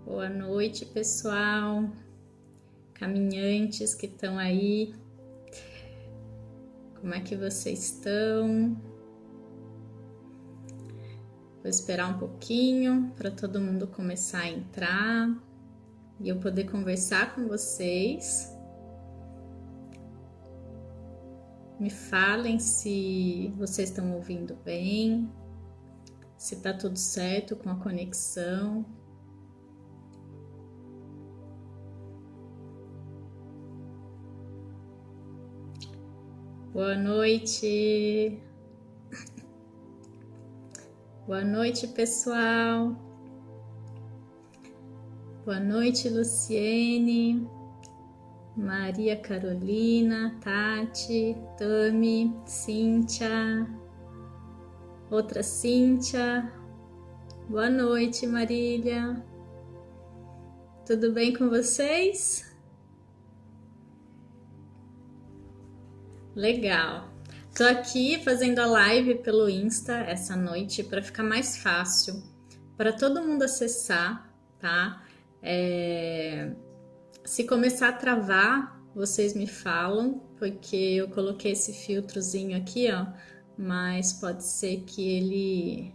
Boa noite, pessoal, caminhantes que estão aí. Como é que vocês estão? Vou esperar um pouquinho para todo mundo começar a entrar e eu poder conversar com vocês. Me falem se vocês estão ouvindo bem, se tá tudo certo com a conexão. Boa noite. Boa noite, pessoal. Boa noite, Luciene, Maria Carolina, Tati, Tami, Cíntia, outra Cíntia. Boa noite, Marília. Tudo bem com vocês? Legal. Tô aqui fazendo a live pelo Insta essa noite para ficar mais fácil para todo mundo acessar, tá? Se começar a travar, vocês me falam, porque eu coloquei esse filtrozinho aqui, ó, mas pode ser que ele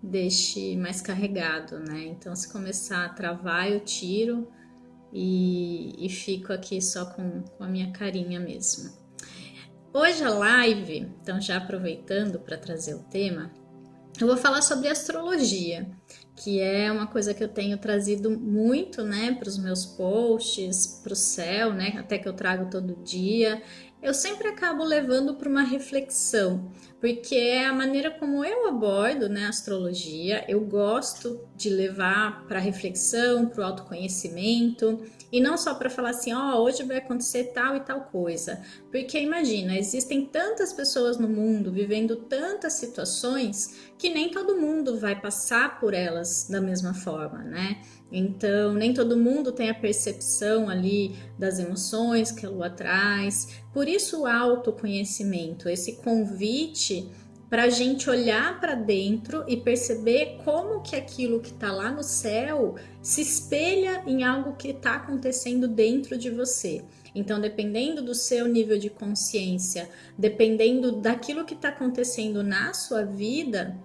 deixe mais carregado, né? Então, se começar a travar, eu tiro e fico aqui só com a minha carinha mesmo. Hoje a live, então já aproveitando para trazer o tema, eu vou falar sobre astrologia, que é uma coisa que eu tenho trazido muito, né, para os meus posts, para o céu, né, até que eu trago todo dia. Eu sempre acabo levando para uma reflexão, porque é a maneira como eu abordo, né, a astrologia. Eu gosto de levar para reflexão, para o autoconhecimento, e não só para falar assim, ó, hoje vai acontecer tal e tal coisa. Porque imagina, existem tantas pessoas no mundo vivendo tantas situações que nem todo mundo vai passar por elas da mesma forma, né? Então, nem todo mundo tem a percepção ali das emoções que a lua traz. Por isso, o autoconhecimento, esse convite para a gente olhar para dentro e perceber como que aquilo que está lá no céu se espelha em algo que está acontecendo dentro de você. Então, dependendo do seu nível de consciência, dependendo daquilo que está acontecendo na sua vida,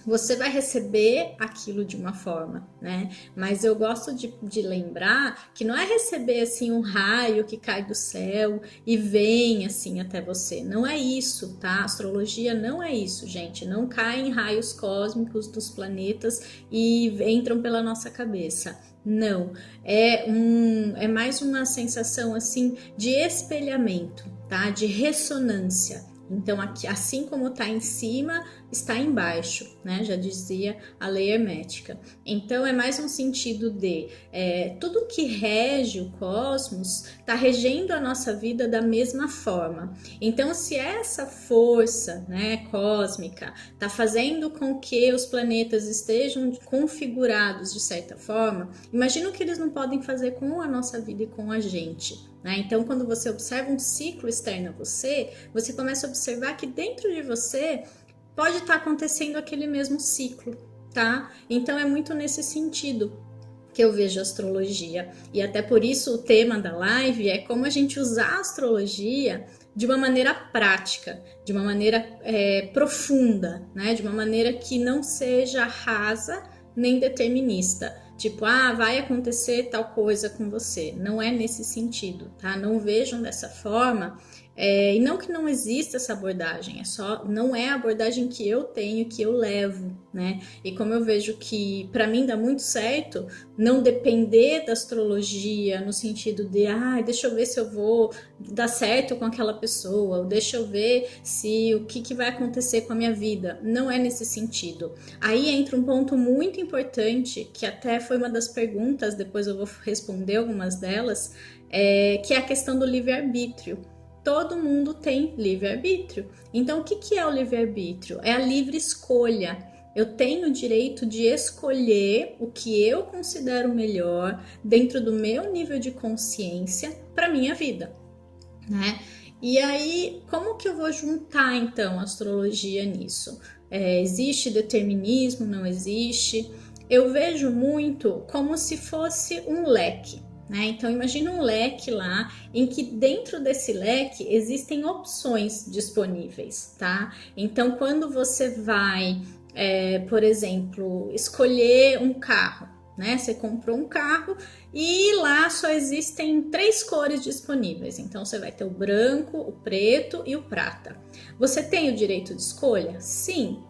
você vai receber aquilo de uma forma, né? Mas eu gosto de lembrar que não é receber assim um raio que cai do céu e vem assim até você. Não é isso, tá? Astrologia não é isso, gente. Não caem raios cósmicos dos planetas e entram pela nossa cabeça. Não, é mais uma sensação assim de espelhamento, tá? De ressonância. Então, aqui, assim como está em cima, está embaixo, né? Já dizia a lei hermética. Então, é mais um sentido de tudo que rege o cosmos está regendo a nossa vida da mesma forma. Então, se essa força, né, cósmica está fazendo com que os planetas estejam configurados de certa forma, imagina o que eles não podem fazer com a nossa vida e com a gente. Então, quando você observa um ciclo externo a você, você começa a observar que dentro de você pode estar acontecendo aquele mesmo ciclo, tá? Então, é muito nesse sentido que eu vejo a astrologia. E até por isso o tema da live é como a gente usar a astrologia de uma maneira prática, de uma maneira profunda, né? De uma maneira que não seja rasa nem determinista. Tipo, vai acontecer tal coisa com você. Não é nesse sentido, tá? Não vejam dessa forma. E não que não exista essa abordagem, não é a abordagem que eu tenho, que eu levo, né? E como eu vejo que para mim dá muito certo não depender da astrologia no sentido de, deixa eu ver se eu vou dar certo com aquela pessoa, ou deixa eu ver se o que vai acontecer com a minha vida. Não é nesse sentido. Aí entra um ponto muito importante, que até foi uma das perguntas, depois eu vou responder algumas delas, que é a questão do livre-arbítrio. Todo mundo tem livre-arbítrio. Então, o que é o livre-arbítrio? É a livre escolha. Eu tenho o direito de escolher o que eu considero melhor dentro do meu nível de consciência para minha vida, né? E aí, como que eu vou juntar então a astrologia nisso? Existe determinismo? Não existe? eu vejo muito como se fosse um leque, né? Então imagina um leque lá, em que dentro desse leque existem opções disponíveis, tá? Então quando você vai, por exemplo, escolher um carro, né? Você comprou um carro e lá só existem 3 cores disponíveis. Então você vai ter o branco, o preto e o prata. Você tem o direito de escolha? Sim,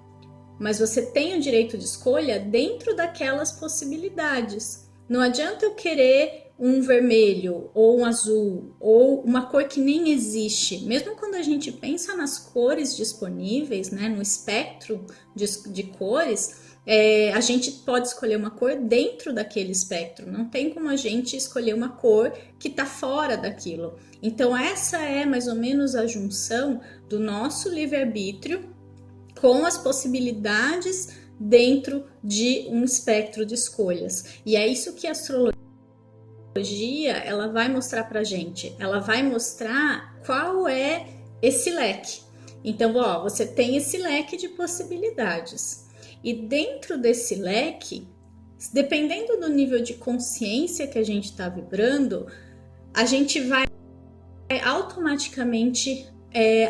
mas você tem o direito de escolha dentro daquelas possibilidades. Não adianta eu querer um vermelho ou um azul ou uma cor que nem existe. Mesmo quando a gente pensa nas cores disponíveis, né, no espectro de cores, a gente pode escolher uma cor dentro daquele espectro. Não tem como a gente escolher uma cor que está fora daquilo. Então essa é mais ou menos a junção do nosso livre-arbítrio com as possibilidades dentro de um espectro de escolhas. E é isso que a astrologia ela vai mostrar pra gente. Ela vai mostrar qual é esse leque. Então, ó, você tem esse leque de possibilidades. E dentro desse leque, dependendo do nível de consciência que a gente está vibrando, a gente vai automaticamente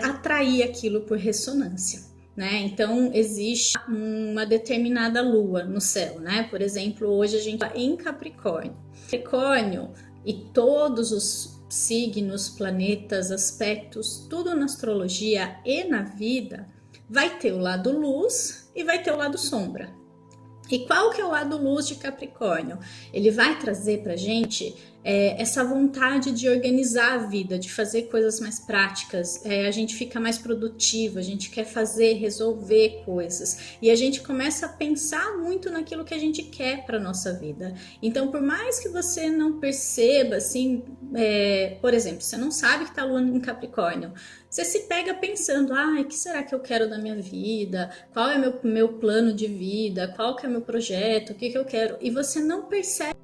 atrair aquilo por ressonância. Né? Então existe uma determinada lua no céu, né? Por exemplo, hoje a gente está em Capricórnio. Capricórnio e todos os signos, planetas, aspectos, tudo na astrologia e na vida vai ter o lado luz e vai ter o lado sombra. E qual que é o lado luz de Capricórnio? Ele vai trazer pra gente essa vontade de organizar a vida, de fazer coisas mais práticas, a gente fica mais produtivo, a gente quer fazer, resolver coisas, e a gente começa a pensar muito naquilo que a gente quer para nossa vida. Então, por mais que você não perceba, assim, por exemplo, você não sabe que tá a lua em Capricórnio, você se pega pensando, o que será que eu quero da minha vida? Qual é meu plano de vida? Qual que é meu projeto? O que eu quero? E você não percebe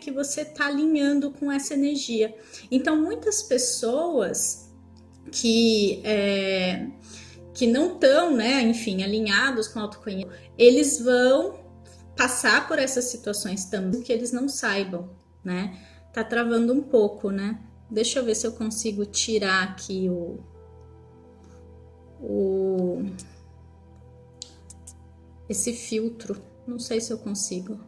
que você está alinhando com essa energia. Então, muitas pessoas que não estão, né, enfim, alinhados com o autoconhecimento, eles vão passar por essas situações também que eles não saibam, né? Tá travando um pouco, né? Deixa eu ver se eu consigo tirar aqui esse filtro. Não sei se eu consigo.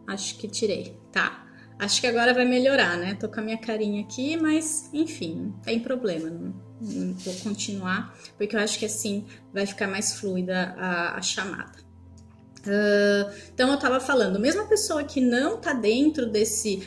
Acho que tirei. Tá. Acho que agora vai melhorar, né? Tô com a minha carinha aqui, mas enfim, não tem problema. Não vou continuar, porque eu acho que assim vai ficar mais fluida a chamada. Então eu tava falando, mesmo a pessoa que não tá dentro desse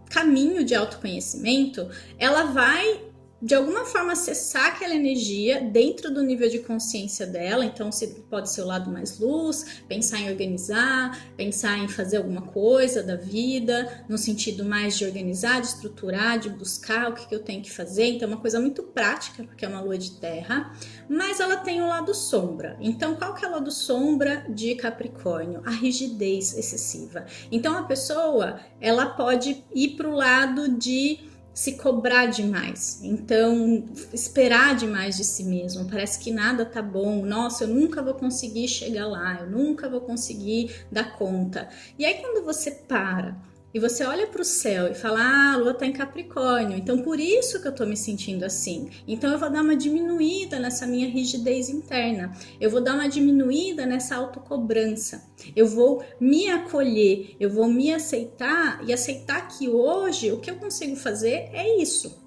caminho de autoconhecimento, ela vai de alguma forma acessar aquela energia dentro do nível de consciência dela. Então pode ser o lado mais luz, pensar em organizar, pensar em fazer alguma coisa da vida, no sentido mais de organizar, de estruturar, de buscar o que eu tenho que fazer. Então é uma coisa muito prática, porque é uma lua de terra, mas ela tem o lado sombra. Então qual que é o lado sombra de Capricórnio? A rigidez excessiva. Então a pessoa, ela pode ir para o lado de se cobrar demais, então esperar demais de si mesmo, parece que nada tá bom, nossa, eu nunca vou conseguir chegar lá, eu nunca vou conseguir dar conta. E aí quando você para e você olha para o céu e fala, a lua tá em Capricórnio, então por isso que eu tô me sentindo assim, então eu vou dar uma diminuída nessa minha rigidez interna, eu vou dar uma diminuída nessa autocobrança, eu vou me acolher, eu vou me aceitar e aceitar que hoje o que eu consigo fazer é isso.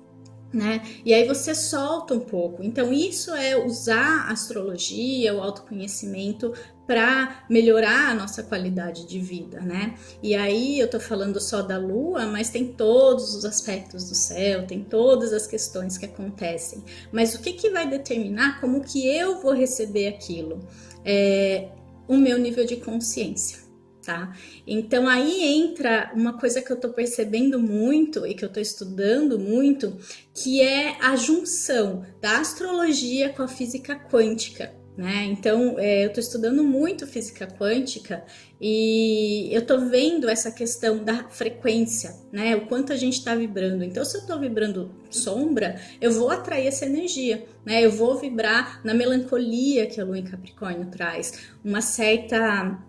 Né? E aí você solta um pouco. Então isso é usar a astrologia, o autoconhecimento para melhorar a nossa qualidade de vida, né? E aí eu tô falando só da lua, mas tem todos os aspectos do céu, tem todas as questões que acontecem. Mas o que vai determinar como que eu vou receber aquilo? O meu nível de consciência. Tá? Então aí entra uma coisa que eu tô percebendo muito e que eu tô estudando muito, que é a junção da astrologia com a física quântica, né? Então, eu estou estudando muito física quântica e eu estou vendo essa questão da frequência, né? O quanto a gente está vibrando. Então, se eu estou vibrando sombra, eu vou atrair essa energia, né? Eu vou vibrar na melancolia que a Lua em Capricórnio traz, uma certa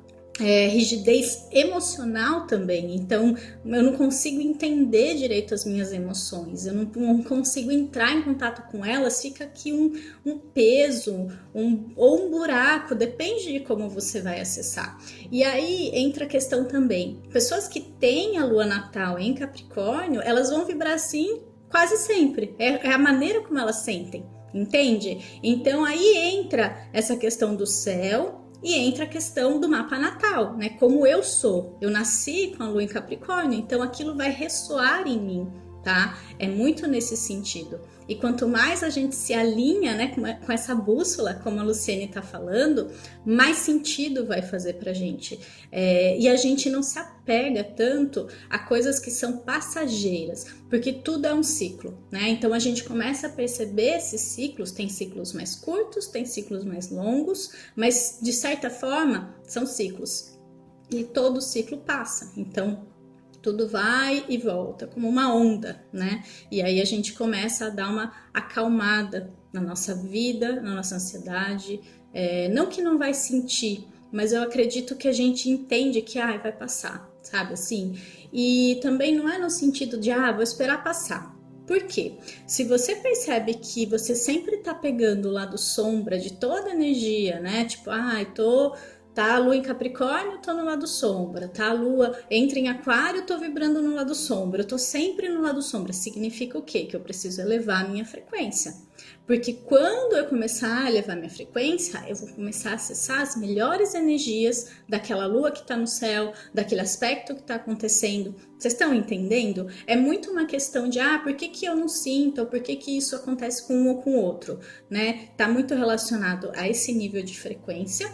rigidez emocional também. Então, eu não consigo entender direito as minhas emoções, eu não consigo entrar em contato com elas, fica aqui um peso, ou um buraco, depende de como você vai acessar. E aí entra a questão também, pessoas que têm a lua natal em Capricórnio, elas vão vibrar assim quase sempre, é a maneira como elas sentem, entende? Então aí entra essa questão do céu, e entra a questão do mapa natal, né? Como eu sou, eu nasci com a lua em Capricórnio, então aquilo vai ressoar em mim, tá? É muito nesse sentido. E quanto mais a gente se alinha, né, com essa bússola, como a Luciene está falando, mais sentido vai fazer pra gente. E a gente não se apega tanto a coisas que são passageiras, porque tudo é um ciclo, né? Então a gente começa a perceber esses ciclos, tem ciclos mais curtos, tem ciclos mais longos, mas de certa forma são ciclos. E todo ciclo passa. Então tudo vai e volta, como uma onda, né? E aí a gente começa a dar uma acalmada na nossa vida, na nossa ansiedade. Não que não vai sentir, mas eu acredito que a gente entende que vai passar, sabe assim? E também não é no sentido de, vou esperar passar. Por quê? Se você percebe que você sempre tá pegando o lado sombra de toda a energia, né? Tipo, tá a lua em Capricórnio, tô no lado sombra. Tá a lua entra em Aquário, tô vibrando no lado sombra. Eu tô sempre no lado sombra. Significa o quê? Que eu preciso elevar a minha frequência. Porque quando eu começar a elevar minha frequência, eu vou começar a acessar as melhores energias daquela lua que tá no céu, daquele aspecto que tá acontecendo. Vocês estão entendendo? É muito uma questão de, por que eu não sinto? Ou por que isso acontece com um ou com o outro? Né? Tá muito relacionado a esse nível de frequência,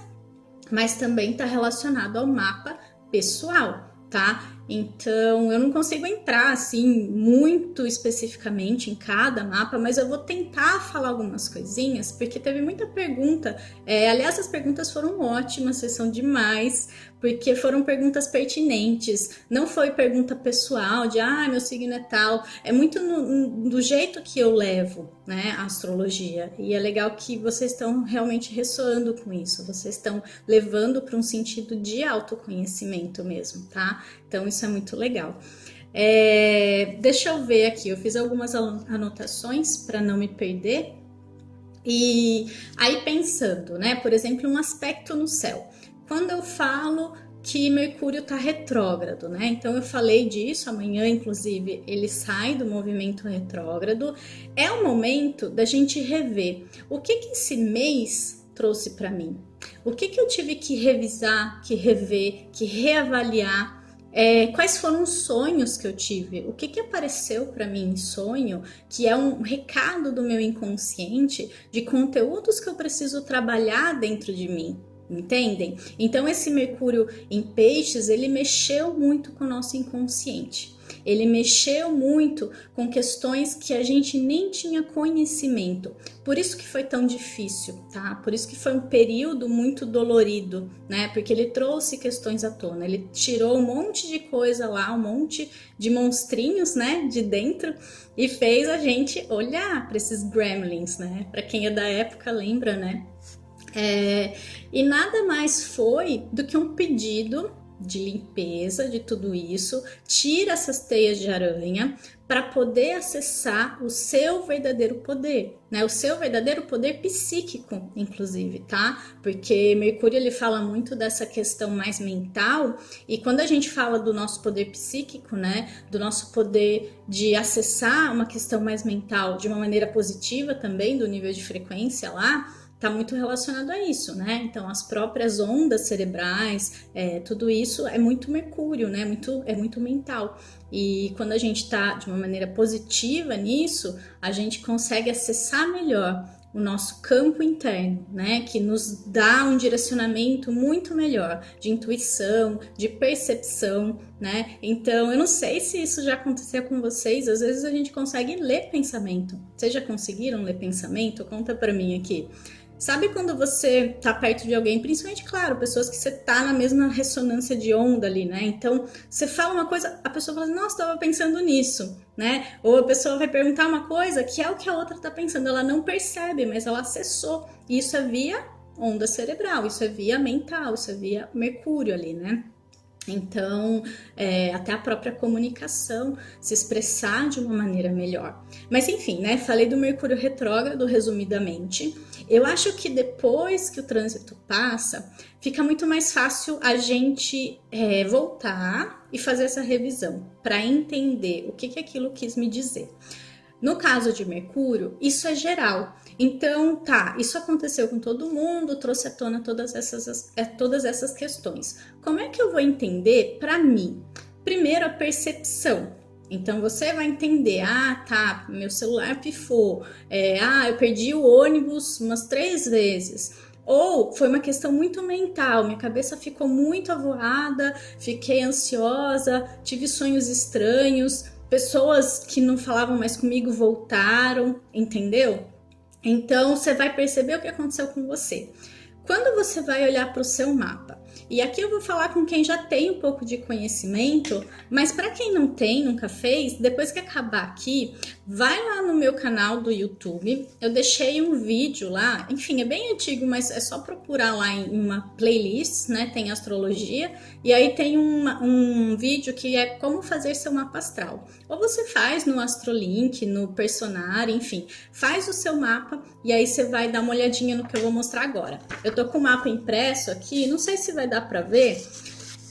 mas também está relacionado ao mapa pessoal, tá? Então, eu não consigo entrar assim muito especificamente em cada mapa, mas eu vou tentar falar algumas coisinhas, porque teve muita pergunta. Aliás, as perguntas foram ótimas, vocês são demais, porque foram perguntas pertinentes. Não foi pergunta pessoal de, meu signo é tal. É muito do jeito que eu levo, né, a astrologia. E é legal que vocês estão realmente ressoando com isso. Vocês estão levando para um sentido de autoconhecimento mesmo, tá? Então, isso é muito legal. Deixa eu ver aqui, eu fiz algumas anotações para não me perder. E aí pensando, né, por exemplo, um aspecto no céu. Quando eu falo que Mercúrio está retrógrado, né? Então eu falei disso, amanhã inclusive ele sai do movimento retrógrado. É o momento da gente rever o que esse mês trouxe para mim. O que eu tive que revisar, que rever, que reavaliar. Quais foram os sonhos que eu tive? O que apareceu para mim em sonho, que é um recado do meu inconsciente de conteúdos que eu preciso trabalhar dentro de mim, entendem? Então esse Mercúrio em Peixes, ele mexeu muito com o nosso inconsciente. Ele mexeu muito com questões que a gente nem tinha conhecimento. Por isso que foi tão difícil, tá? Por isso que foi um período muito dolorido, né? Porque ele trouxe questões à tona. Ele tirou um monte de coisa lá, um monte de monstrinhos, né? De dentro e fez a gente olhar para esses gremlins, né? Para quem é da época lembra, né? E nada mais foi do que um pedido de limpeza de tudo isso, tira essas teias de aranha para poder acessar o seu verdadeiro poder, né? O seu verdadeiro poder psíquico, inclusive, tá? Porque Mercúrio ele fala muito dessa questão mais mental, e quando a gente fala do nosso poder psíquico, né? Do nosso poder de acessar uma questão mais mental de uma maneira positiva também, do nível de frequência lá, está muito relacionado a isso, né? Então, as próprias ondas cerebrais, tudo isso é muito Mercúrio, né? É muito mental. E quando a gente está de uma maneira positiva nisso, a gente consegue acessar melhor o nosso campo interno, né? Que nos dá um direcionamento muito melhor de intuição, de percepção, né? Então, eu não sei se isso já aconteceu com vocês, às vezes a gente consegue ler pensamento. Vocês já conseguiram ler pensamento? Conta para mim aqui. Sabe quando você tá perto de alguém, principalmente, claro, pessoas que você tá na mesma ressonância de onda ali, né? Então, você fala uma coisa, a pessoa fala, nossa, tava pensando nisso, né? Ou a pessoa vai perguntar uma coisa que é o que a outra tá pensando, ela não percebe, mas ela acessou. E isso é via onda cerebral, isso é via mental, isso é via Mercúrio ali, né? Então, até a própria comunicação, se expressar de uma maneira melhor. Mas enfim, né? Falei do Mercúrio retrógrado, resumidamente. Eu acho que depois que o trânsito passa, fica muito mais fácil a gente voltar e fazer essa revisão para entender o que aquilo quis me dizer. No caso de Mercúrio, isso é geral. Então, tá, isso aconteceu com todo mundo, trouxe à tona todas essas questões. Como é que eu vou entender para mim? Primeiro, a percepção. Então, você vai entender, tá, meu celular pifou, eu perdi o ônibus umas 3 vezes. Ou foi uma questão muito mental, minha cabeça ficou muito avoada, fiquei ansiosa, tive sonhos estranhos, pessoas que não falavam mais comigo voltaram, entendeu? Então você vai perceber o que aconteceu com você. Quando você vai olhar para o seu mapa, e aqui eu vou falar com quem já tem um pouco de conhecimento, mas para quem não tem, nunca fez, depois que acabar aqui, vai lá no meu canal do YouTube. Eu deixei um vídeo lá, enfim, é bem antigo, mas é só procurar lá em uma playlist, né? Tem astrologia, e aí tem um vídeo que é como fazer seu mapa astral. Ou você faz no Astrolink, no Personari, enfim, faz o seu mapa e aí você vai dar uma olhadinha no que eu vou mostrar agora. Eu tô com o mapa impresso aqui, não sei se vai dar para ver,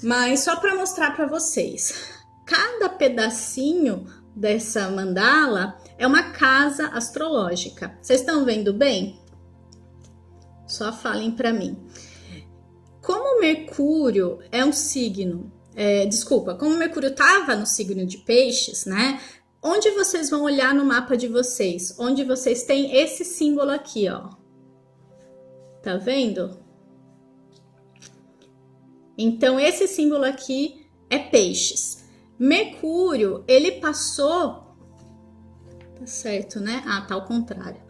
mas só para mostrar para vocês. Cada pedacinho dessa mandala é uma casa astrológica. Vocês estão vendo bem? Só falem para mim. Como Mercúrio é um signo, como Mercúrio estava no signo de Peixes, né? Onde vocês vão olhar no mapa de vocês? Onde vocês têm esse símbolo aqui, ó. Tá vendo? Então, esse símbolo aqui é Peixes. Mercúrio, ele passou... Tá certo, né? Tá ao contrário.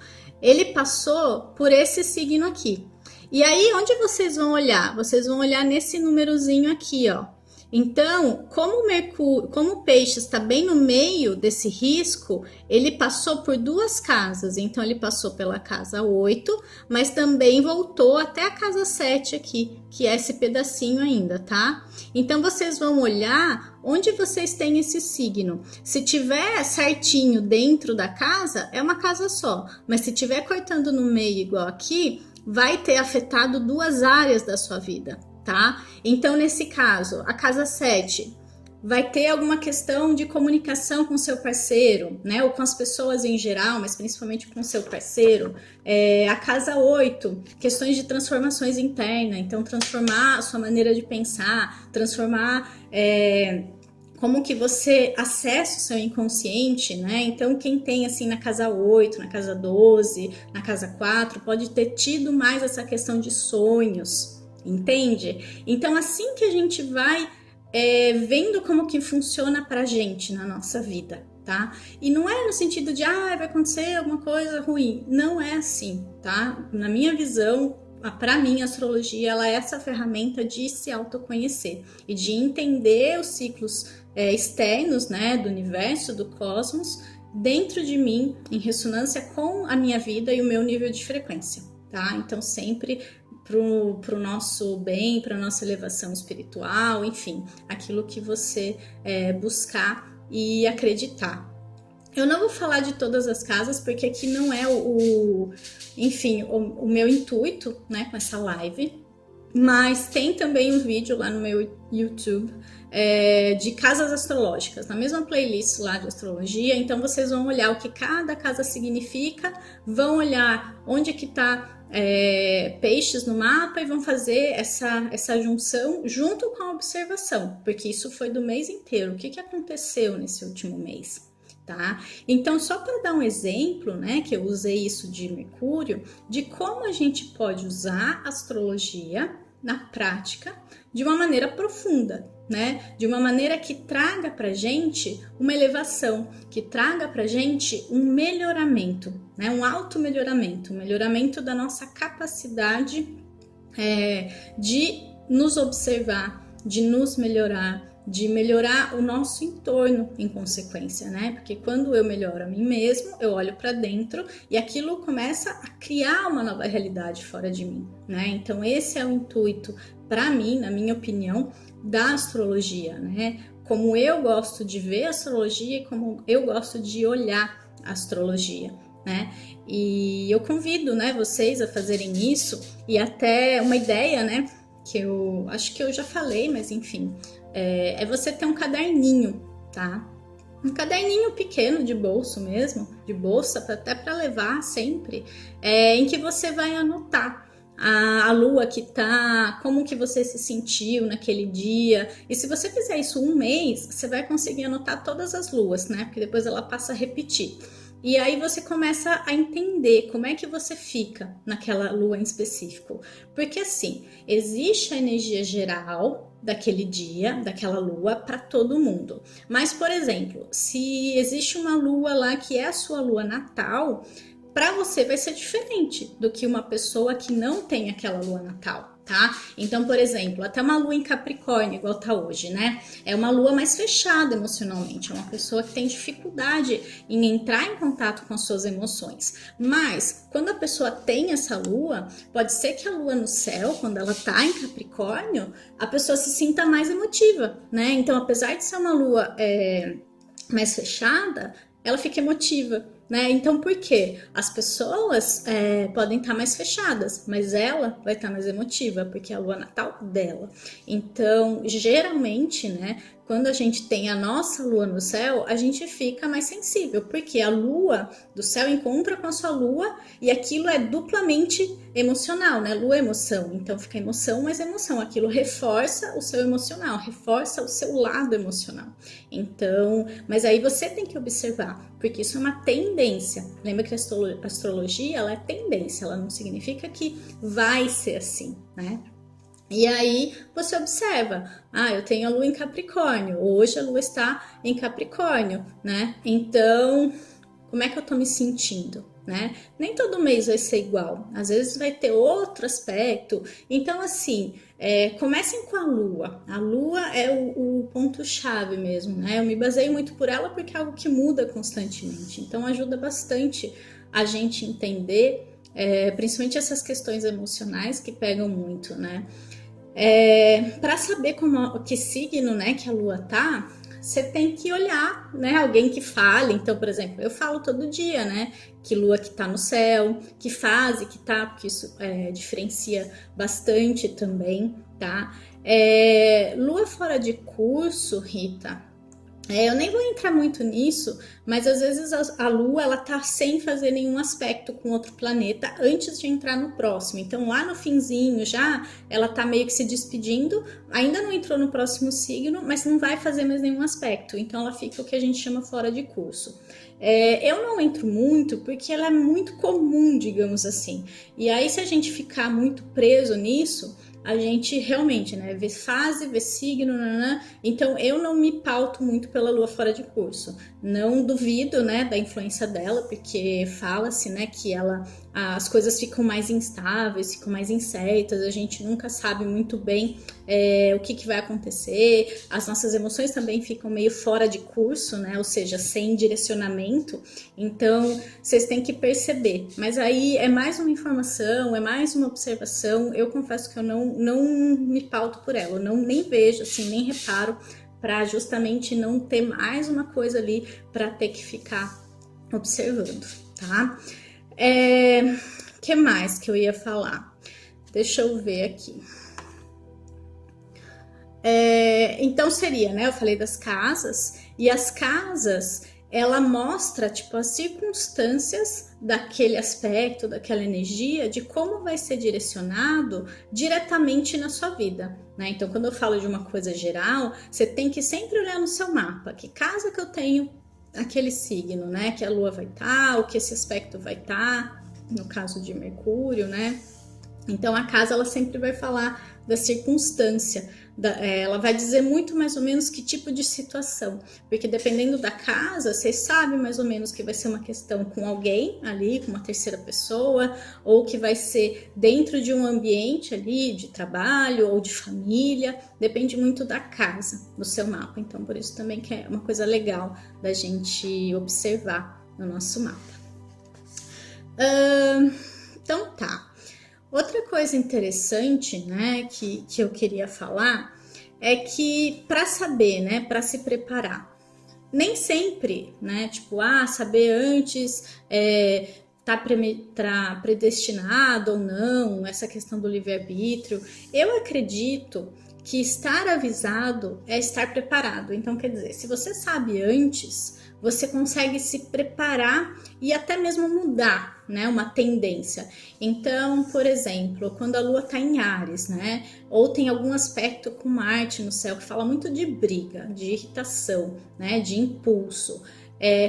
Ele passou por esse signo aqui. E aí, onde vocês vão olhar? Vocês vão olhar nesse númerozinho aqui, ó. Então, como Mercúrio, como o Peixe está bem no meio desse risco, ele passou por 2 casas. Então, ele passou pela casa 8, mas também voltou até a casa 7 aqui, que é esse pedacinho ainda, tá? Então, vocês vão olhar onde vocês têm esse signo. Se tiver certinho dentro da casa, é uma casa só. Mas se tiver cortando no meio igual aqui, vai ter afetado 2 áreas da sua vida, tá? Então, nesse caso, a casa 7 vai ter alguma questão de comunicação com seu parceiro, né? Ou com as pessoas em geral, mas principalmente com seu parceiro. A casa 8, questões de transformações internas. Então, transformar a sua maneira de pensar, transformar... como que você acessa o seu inconsciente, né? Então, quem tem assim na casa 8, na casa 12, na casa 4, pode ter tido mais essa questão de sonhos, entende? Então, assim que a gente vai vendo como que funciona pra gente na nossa vida, tá? E não é no sentido de, vai acontecer alguma coisa ruim. Não é assim, tá? Na minha visão, para mim, a astrologia ela é essa ferramenta de se autoconhecer e de entender os ciclos externos, né, do universo, do cosmos, dentro de mim, em ressonância com a minha vida e o meu nível de frequência, tá? Então, sempre pro nosso bem, para nossa elevação espiritual, enfim, aquilo que você buscar e acreditar. Eu não vou falar de todas as casas, porque aqui não é o meu intuito, né, com essa live, mas tem também um vídeo lá no meu YouTube de casas astrológicas, na mesma playlist lá de astrologia. Então vocês vão olhar o que cada casa significa, vão olhar onde que tá Peixes no mapa e vão fazer essa junção junto com a observação, porque isso foi do mês inteiro. O que aconteceu nesse último mês? Tá? Então, só para dar um exemplo, né, que eu usei isso de Mercúrio, de como a gente pode usar a astrologia na prática de uma maneira profunda, né? De uma maneira que traga pra gente uma elevação, que traga pra gente um melhoramento, né? Um auto-melhoramento, um melhoramento da nossa capacidade de nos observar, de nos melhorar, de melhorar o nosso entorno em consequência, né? Porque quando eu melhoro a mim mesmo, eu olho para dentro e aquilo começa a criar uma nova realidade fora de mim, né? Então esse é o intuito, para mim, na minha opinião, da astrologia, né? Como eu gosto de ver a astrologia e como eu gosto de olhar a astrologia, né? E eu convido, né, vocês a fazerem isso, e até uma ideia, né, que eu acho que eu já falei, mas enfim, é você ter um caderninho, tá? Um caderninho pequeno de bolso mesmo, de bolsa, até para levar sempre, em que você vai anotar a lua que tá, como que você se sentiu naquele dia. E se você fizer isso um mês, você vai conseguir anotar todas as luas, né? Porque depois ela passa a repetir. E aí você começa a entender como é que você fica naquela lua em específico. Porque assim, existe a energia geral daquele dia, daquela lua, para todo mundo. Mas, por exemplo, se existe uma lua lá que é a sua lua natal, para você vai ser diferente do que uma pessoa que não tem aquela lua natal, tá? Então, por exemplo, até uma lua em Capricórnio, igual tá hoje, né? É uma lua mais fechada emocionalmente, é uma pessoa que tem dificuldade em entrar em contato com as suas emoções. Mas, quando a pessoa tem essa lua, pode ser que a lua no céu, quando ela tá em Capricórnio, a pessoa se sinta mais emotiva, né? Então, apesar de ser uma lua mais fechada, ela fica emotiva, né? Então, por quê? As pessoas podem estar mais fechadas, mas ela vai estar mais emotiva, porque é a lua natal dela. Então, geralmente, né, quando a gente tem a nossa lua no céu, a gente fica mais sensível, porque a lua do céu encontra com a sua lua e aquilo é duplamente emocional, né? Lua é emoção, então fica emoção mais emoção. Aquilo reforça o seu emocional, reforça o seu lado emocional. Então, mas aí você tem que observar, porque isso é uma tendência. Lembra que a astrologia, ela é tendência, ela não significa que vai ser assim, né? E aí você observa, eu tenho a lua em Capricórnio, hoje a lua está em Capricórnio, né? Então, como é que eu tô me sentindo, né? Nem todo mês vai ser igual, às vezes vai ter outro aspecto. Então, assim, comecem com a lua é o ponto-chave mesmo, né? Eu me baseio muito por ela porque é algo que muda constantemente, então ajuda bastante a gente entender, principalmente essas questões emocionais que pegam muito, né? Para saber que signo, né, que a lua tá, você tem que olhar, né, alguém que fale. Então, por exemplo, eu falo todo dia, né, que lua que tá no céu, que fase que tá, porque isso diferencia bastante também, tá? Lua fora de curso, Rita, eu nem vou entrar muito nisso, mas às vezes a Lua ela tá sem fazer nenhum aspecto com outro planeta antes de entrar no próximo. Então lá no finzinho já ela tá meio que se despedindo, ainda não entrou no próximo signo, mas não vai fazer mais nenhum aspecto. Então ela fica o que a gente chama fora de curso. Eu não entro muito porque ela é muito comum, digamos assim. E aí se a gente ficar muito preso nisso, a gente realmente, né, vê fase, vê signo, então eu não me pauto muito pela lua fora de curso. Não duvido, né, da influência dela, porque fala-se, né, que as coisas ficam mais instáveis, ficam mais incertas, a gente nunca sabe muito bem o que vai acontecer, as nossas emoções também ficam meio fora de curso, né, ou seja, sem direcionamento, então vocês têm que perceber, mas aí é mais uma informação, é mais uma observação, eu confesso que eu não me pauto por ela, eu nem vejo, assim, nem reparo, para justamente não ter mais uma coisa ali para ter que ficar observando, tá? Que mais que eu ia falar? Deixa eu ver aqui. Então seria, né? Eu falei das casas, e as casas ela mostra tipo as circunstâncias daquele aspecto, daquela energia, de como vai ser direcionado diretamente na sua vida, né? Então, quando eu falo de uma coisa geral, você tem que sempre olhar no seu mapa, que casa que eu tenho aquele signo, né? Que a lua vai estar, o que esse aspecto vai estar, no caso de Mercúrio, né? Então a casa ela sempre vai falar da circunstância, ela vai dizer muito mais ou menos que tipo de situação, porque dependendo da casa, você sabe mais ou menos que vai ser uma questão com alguém ali, com uma terceira pessoa, ou que vai ser dentro de um ambiente ali de trabalho ou de família, depende muito da casa, do seu mapa. Então por isso também que é uma coisa legal da gente observar no nosso mapa. Então tá. Outra coisa interessante, né, que eu queria falar é que para saber, né, para se preparar, nem sempre, né, tipo, saber antes tá predestinado ou não, essa questão do livre-arbítrio. Eu acredito que estar avisado é estar preparado. Então, quer dizer, se você sabe antes, você consegue se preparar e até mesmo mudar, né, uma tendência. Então, por exemplo, quando a Lua está em Áries, né, ou tem algum aspecto com Marte no céu que fala muito de briga, de irritação, né, de impulso.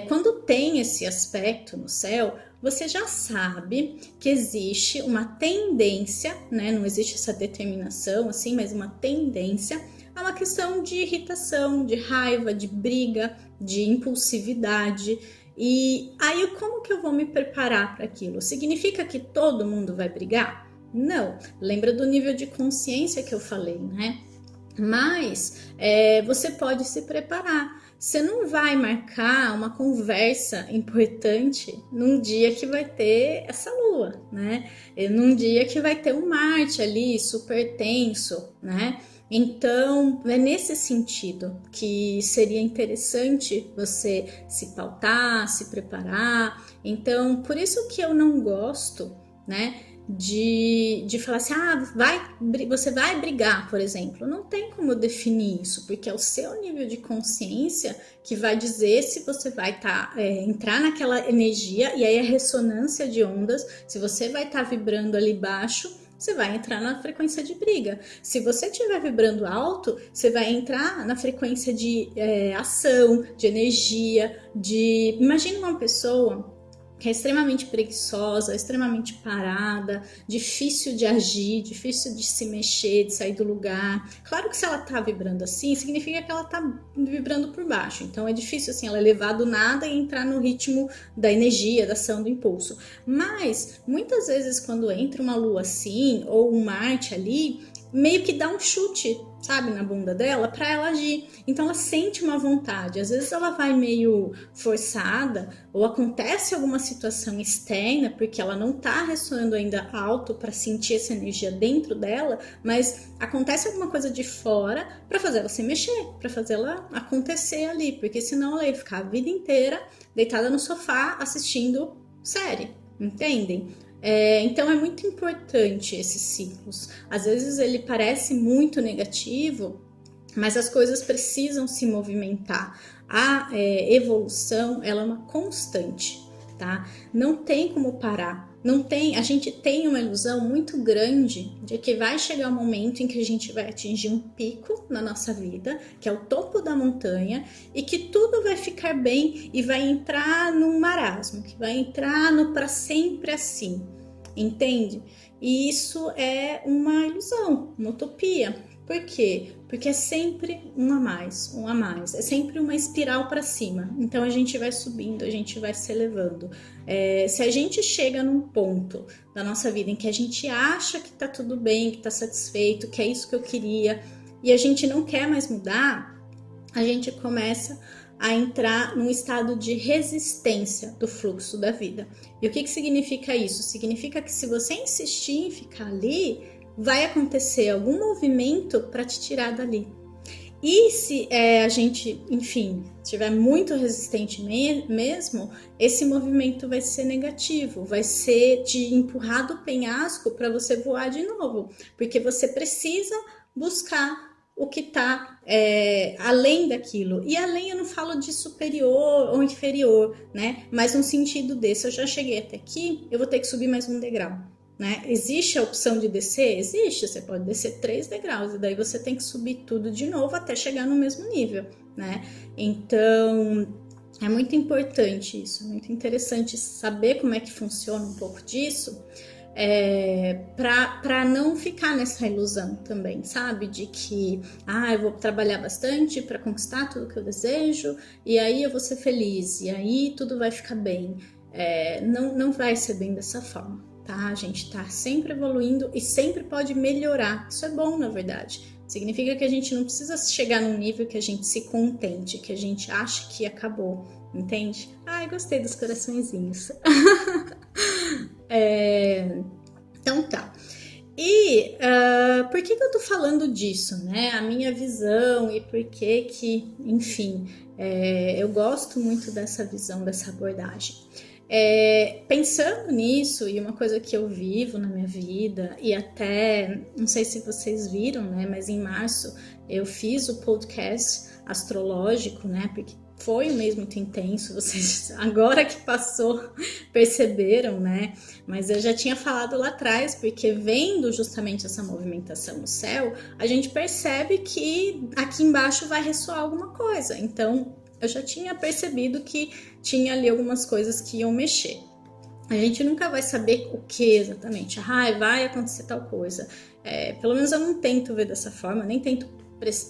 Quando tem esse aspecto no céu, você já sabe que existe uma tendência, né, não existe essa determinação assim, mas uma tendência a uma questão de irritação, de raiva, de briga, de impulsividade. E aí, como que eu vou me preparar para aquilo? Significa que todo mundo vai brigar? Não. Lembra do nível de consciência que eu falei, né? Mas você pode se preparar. Você não vai marcar uma conversa importante num dia que vai ter essa lua, né? Num dia que vai ter um Marte ali super tenso, né? Então, é nesse sentido que seria interessante você se pautar, se preparar. Então, por isso que eu não gosto, né, de falar assim, você vai brigar, por exemplo. Não tem como definir isso, porque é o seu nível de consciência que vai dizer se você vai entrar naquela energia, e aí a ressonância de ondas, se você vai estar vibrando ali baixo, você vai entrar na frequência de briga. Se você estiver vibrando alto, você vai entrar na frequência de ação, de energia, de... Imagina uma pessoa que é extremamente preguiçosa, extremamente parada, difícil de agir, difícil de se mexer, de sair do lugar. Claro que se ela tá vibrando assim, significa que ela tá vibrando por baixo. Então é difícil assim ela levar do nada e entrar no ritmo da energia, da ação, do impulso. Mas muitas vezes quando entra uma lua assim ou um Marte ali, meio que dá um chute, sabe, na bunda dela para ela agir. Então ela sente uma vontade. Às vezes ela vai meio forçada ou acontece alguma situação externa porque ela não tá ressonando ainda alto para sentir essa energia dentro dela, mas acontece alguma coisa de fora para fazer ela se mexer, para fazer ela acontecer ali, porque senão ela ia ficar a vida inteira deitada no sofá assistindo série, entendem? Então é muito importante esses ciclos. Às vezes ele parece muito negativo, mas as coisas precisam se movimentar. A evolução ela é uma constante, tá? Não tem como parar. Não tem, a gente tem uma ilusão muito grande de que vai chegar um momento em que a gente vai atingir um pico na nossa vida, que é o topo da montanha, e que tudo vai ficar bem e vai entrar num marasmo, que vai entrar no para sempre assim, entende? E isso é uma ilusão, uma utopia. Por quê? Porque é sempre um a mais, é sempre uma espiral para cima. Então a gente vai subindo, a gente vai se elevando. Se a gente chega num ponto da nossa vida em que a gente acha que tá tudo bem, que tá satisfeito, que é isso que eu queria, e a gente não quer mais mudar, a gente começa a entrar num estado de resistência do fluxo da vida. E o que significa isso? Significa que se você insistir em ficar ali, vai acontecer algum movimento para te tirar dali. E se a gente, enfim, estiver muito resistente mesmo, esse movimento vai ser negativo, vai ser te empurrar do penhasco para você voar de novo, porque você precisa buscar o que está além daquilo. E além eu não falo de superior ou inferior, né? Mas no sentido desse, eu já cheguei até aqui, eu vou ter que subir mais um degrau. Né? Existe a opção de descer? Existe, você pode descer 3 degraus e daí você tem que subir tudo de novo até chegar no mesmo nível, né? Então é muito importante isso, é muito interessante saber como é que funciona um pouco disso, para não ficar nessa ilusão também, sabe? De que, eu vou trabalhar bastante para conquistar tudo que eu desejo, e aí eu vou ser feliz, e aí tudo vai ficar bem. Não vai ser bem dessa forma, tá? A gente tá sempre evoluindo e sempre pode melhorar. Isso é bom, na verdade. Significa que a gente não precisa chegar num nível que a gente se contente, que a gente acha que acabou, entende? Ai, gostei dos coraçõezinhos. Então tá. E por que eu tô falando disso, né? A minha visão e por que, enfim, eu gosto muito dessa visão, dessa abordagem. Pensando nisso, e uma coisa que eu vivo na minha vida, e até, não sei se vocês viram, né? Mas em março eu fiz o podcast astrológico, né? Porque foi um mês muito intenso, vocês agora que passou perceberam, né? Mas eu já tinha falado lá atrás, porque vendo justamente essa movimentação no céu, a gente percebe que aqui embaixo vai ressoar alguma coisa. Então, eu já tinha percebido que tinha ali algumas coisas que iam mexer. A gente nunca vai saber o que exatamente. Vai acontecer tal coisa. Pelo menos eu não tento ver dessa forma, nem tento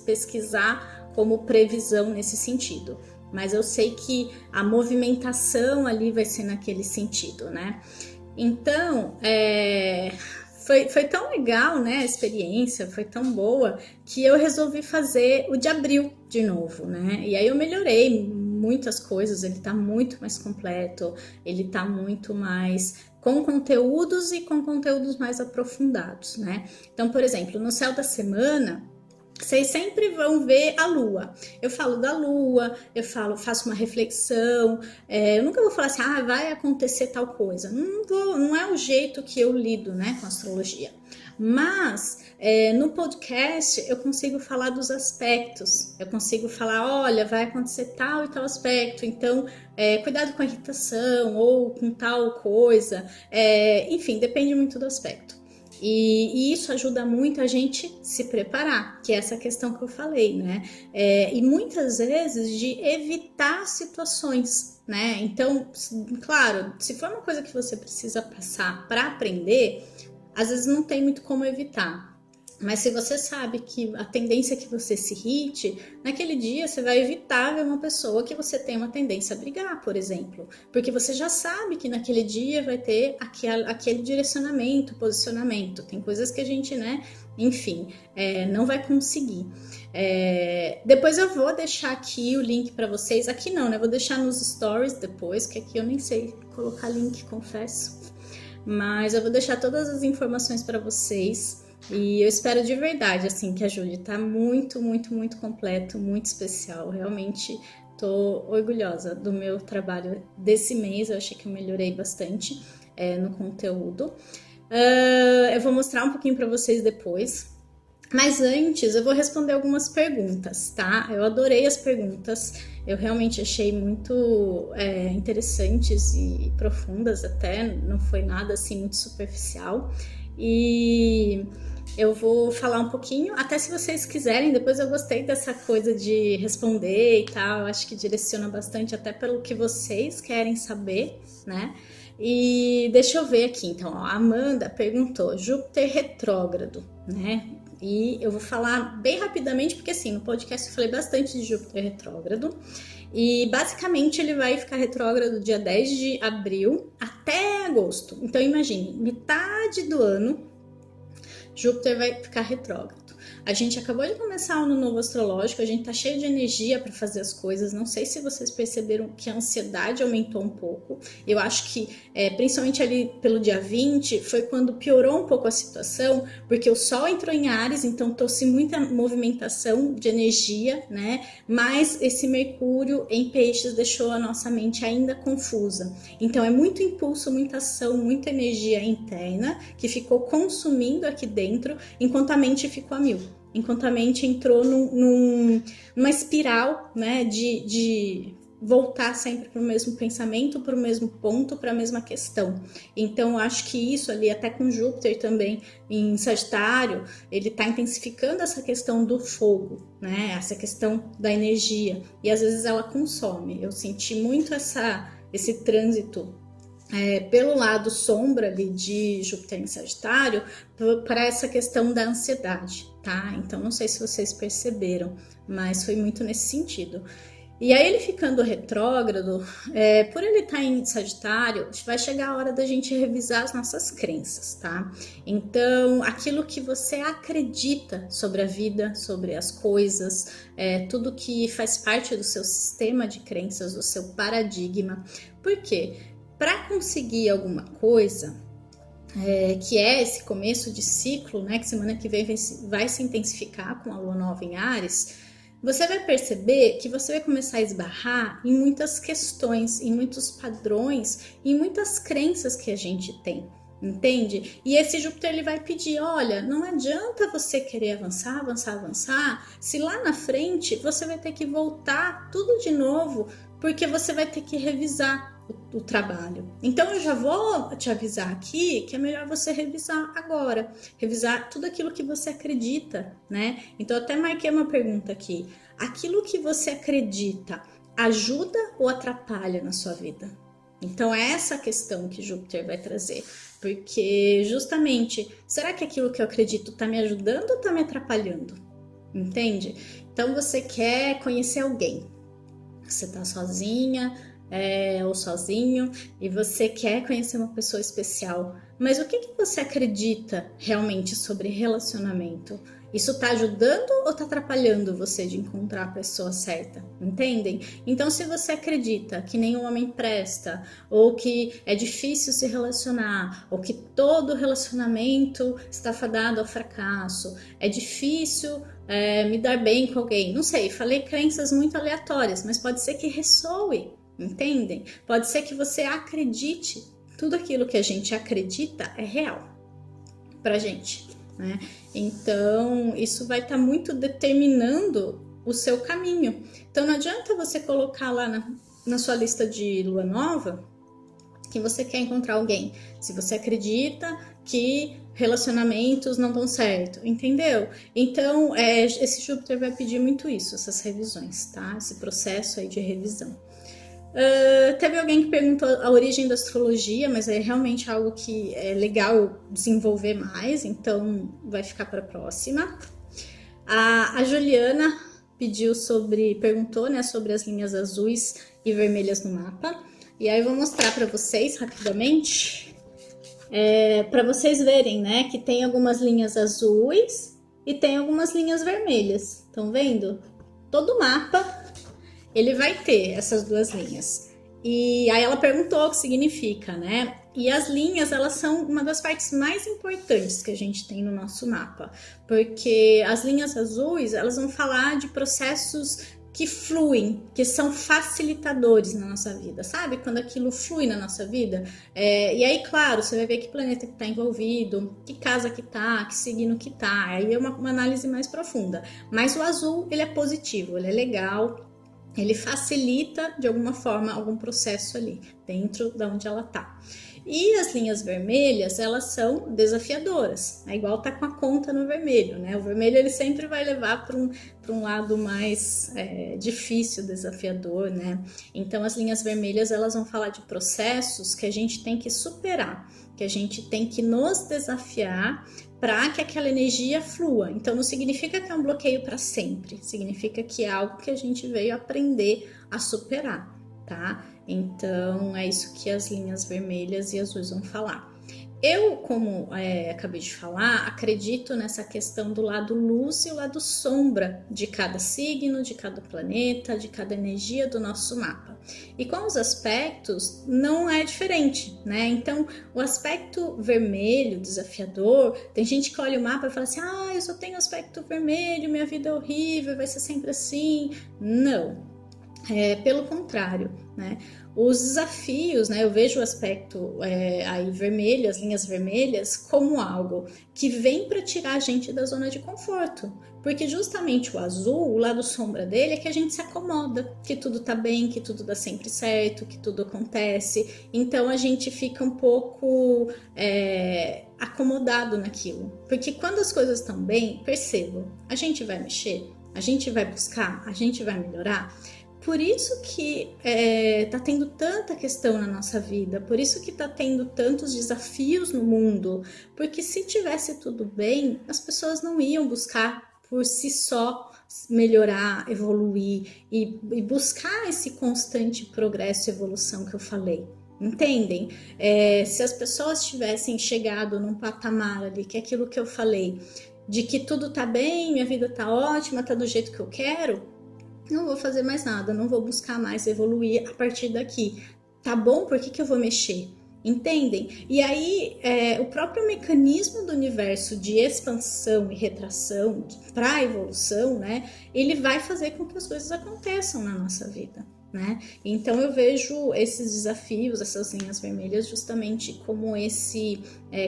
pesquisar como previsão nesse sentido. Mas eu sei que a movimentação ali vai ser naquele sentido, né? Então, foi tão legal, né? A experiência foi tão boa que eu resolvi fazer o de abril de novo, né? E aí eu melhorei muitas coisas, ele tá muito mais completo, ele tá muito mais com conteúdos e com conteúdos mais aprofundados, né? Então, por exemplo, no Céu da Semana, vocês sempre vão ver a lua. Eu falo da lua, faço uma reflexão. Eu nunca vou falar assim, vai acontecer tal coisa. Não é o jeito que eu lido, né, com astrologia. Mas no podcast eu consigo falar dos aspectos. Eu consigo falar, olha, vai acontecer tal e tal aspecto. Então, cuidado com a irritação ou com tal coisa. Enfim, depende muito do aspecto. E isso ajuda muito a gente se preparar, que é essa questão que eu falei, né? E muitas vezes de evitar situações, né? Então, claro, se for uma coisa que você precisa passar para aprender, às vezes não tem muito como evitar. Mas se você sabe que a tendência é que você se irrite, naquele dia você vai evitar ver uma pessoa que você tem uma tendência a brigar, por exemplo. Porque você já sabe que naquele dia vai ter aquele direcionamento, posicionamento. Tem coisas que a gente, né, enfim, não vai conseguir. Depois eu vou deixar aqui o link para vocês. Aqui não, né? Vou deixar nos stories depois, que aqui eu nem sei colocar link, confesso. Mas eu vou deixar todas as informações para vocês. E eu espero de verdade, assim, que ajude. Tá muito, muito, muito completo, muito especial. Realmente tô orgulhosa do meu trabalho desse mês. Eu achei que eu melhorei bastante no conteúdo. Eu vou mostrar um pouquinho para vocês depois. Mas antes, eu vou responder algumas perguntas, tá? Eu adorei as perguntas. Eu realmente achei muito interessantes e profundas até. Não foi nada, assim, muito superficial. E eu vou falar um pouquinho, até se vocês quiserem, depois eu gostei dessa coisa de responder e tal, eu acho que direciona bastante até pelo que vocês querem saber, né? E deixa eu ver aqui, então, ó, a Amanda perguntou, Júpiter retrógrado, né? E eu vou falar bem rapidamente, porque assim, no podcast eu falei bastante de Júpiter retrógrado, e basicamente ele vai ficar retrógrado dia 10 de abril até agosto. Então imagine, metade do ano Júpiter vai ficar retrógrado. A gente acabou de começar o ano novo astrológico, a gente tá cheio de energia para fazer as coisas. Não sei se vocês perceberam que a ansiedade aumentou um pouco. Eu acho que, principalmente ali pelo dia 20, foi quando piorou um pouco a situação, porque o Sol entrou em Áries, então trouxe muita movimentação de energia, né? Mas esse Mercúrio em Peixes deixou a nossa mente ainda confusa. Então é muito impulso, muita ação, muita energia interna que ficou consumindo aqui dentro, enquanto a mente ficou a mil. Enquanto a mente entrou numa espiral, né, de voltar sempre para o mesmo pensamento, para o mesmo ponto, para a mesma questão. Então, acho que isso ali, até com Júpiter também em Sagitário, ele está intensificando essa questão do fogo, né, essa questão da energia. E às vezes ela consome. Eu senti muito esse trânsito pelo lado sombra ali de Júpiter em Sagitário, para essa questão da ansiedade, tá? Então não sei se vocês perceberam, mas foi muito nesse sentido. E aí ele ficando retrógrado, por ele estar em Sagitário, vai chegar a hora da gente revisar as nossas crenças, tá? Então, aquilo que você acredita sobre a vida, sobre as coisas, tudo que faz parte do seu sistema de crenças, do seu paradigma. Por quê? Para conseguir alguma coisa, que é esse começo de ciclo, né, que semana que vem vai se intensificar com a lua nova em Áries, você vai perceber que você vai começar a esbarrar em muitas questões, em muitos padrões, em muitas crenças que a gente tem, entende? E esse Júpiter ele vai pedir, olha, não adianta você querer avançar, avançar, avançar, se lá na frente você vai ter que voltar tudo de novo, porque você vai ter que revisar o trabalho. Então eu já vou te avisar aqui que é melhor você revisar agora, revisar tudo aquilo que você acredita, né? Então eu até marquei uma pergunta aqui. Aquilo que você acredita ajuda ou atrapalha na sua vida? Então é essa questão que Júpiter vai trazer, porque justamente, será que aquilo que eu acredito está me ajudando ou está me atrapalhando? Entende? Então você quer conhecer alguém, você está sozinha, ou sozinho, e você quer conhecer uma pessoa especial, mas o que você acredita realmente sobre relacionamento? Isso está ajudando ou está atrapalhando você de encontrar a pessoa certa? Entendem? Então, se você acredita que nenhum homem presta, ou que é difícil se relacionar, ou que todo relacionamento está fadado ao fracasso, é difícil me dar bem com alguém, não sei, falei crenças muito aleatórias, mas pode ser que ressoe. Entendem? Pode ser que você acredite, tudo aquilo que a gente acredita é real pra gente, né? Então, isso vai estar muito determinando o seu caminho. Então, não adianta você colocar lá na sua lista de lua nova que você quer encontrar alguém, se você acredita que relacionamentos não dão certo, entendeu? Então, esse Júpiter vai pedir muito isso, essas revisões, tá? Esse processo aí de revisão. Teve alguém que perguntou a origem da astrologia, mas é realmente algo que é legal desenvolver mais, então vai ficar para a próxima. A Juliana perguntou, né, sobre as linhas azuis e vermelhas no mapa. E aí eu vou mostrar para vocês rapidamente, para vocês verem, né, que tem algumas linhas azuis e tem algumas linhas vermelhas. Estão vendo? Todo mapa ele vai ter essas duas linhas. E aí ela perguntou o que significa, né? E as linhas, elas são uma das partes mais importantes que a gente tem no nosso mapa, porque as linhas azuis, elas vão falar de processos que fluem, que são facilitadores na nossa vida, sabe? Quando aquilo flui na nossa vida. E aí, claro, você vai ver que planeta que está envolvido, que casa que tá, que signo que tá. Aí é uma análise mais profunda. Mas o azul, ele é positivo, ele é legal, ele facilita de alguma forma algum processo ali dentro de onde ela tá. E as linhas vermelhas, elas são desafiadoras, é igual tá com a conta no vermelho, né? O vermelho ele sempre vai levar para um lado mais difícil, desafiador, né? Então as linhas vermelhas, elas vão falar de processos que a gente tem que superar, que a gente tem que nos desafiar para que aquela energia flua. Então não significa que é um bloqueio para sempre, significa que é algo que a gente veio aprender a superar, tá? Então é isso que as linhas vermelhas e azuis vão falar. Eu, como acabei de falar, acredito nessa questão do lado luz e o lado sombra de cada signo, de cada planeta, de cada energia do nosso mapa. E com os aspectos não é diferente, né? Então, o aspecto vermelho, desafiador, tem gente que olha o mapa e fala assim: ah, eu só tenho aspecto vermelho, minha vida é horrível, vai ser sempre assim. Não. Pelo contrário, né? Os desafios, né? Eu vejo o aspecto aí vermelho, as linhas vermelhas, como algo que vem para tirar a gente da zona de conforto. Porque justamente o azul, o lado sombra dele, é que a gente se acomoda, que tudo tá bem, que tudo dá sempre certo, que tudo acontece. Então a gente fica um pouco acomodado naquilo. Porque quando as coisas estão bem, percebam, a gente vai mexer, a gente vai buscar, a gente vai melhorar. por isso que tá tendo tanta questão na nossa vida, por isso que tá tendo tantos desafios no mundo, porque se tivesse tudo bem, as pessoas não iam buscar por si só melhorar, evoluir e buscar esse constante progresso e evolução que eu falei. Entendem? Se as pessoas tivessem chegado num patamar ali, que é aquilo que eu falei, de que tudo tá bem, minha vida tá ótima, tá do jeito que eu quero, não vou fazer mais nada, não vou buscar mais evoluir a partir daqui. Tá bom? Por que eu vou mexer? Entendem? E aí, o próprio mecanismo do universo de expansão e retração para a evolução, né? Ele vai fazer com que as coisas aconteçam na nossa vida. Né? Então eu vejo esses desafios, essas linhas vermelhas, justamente como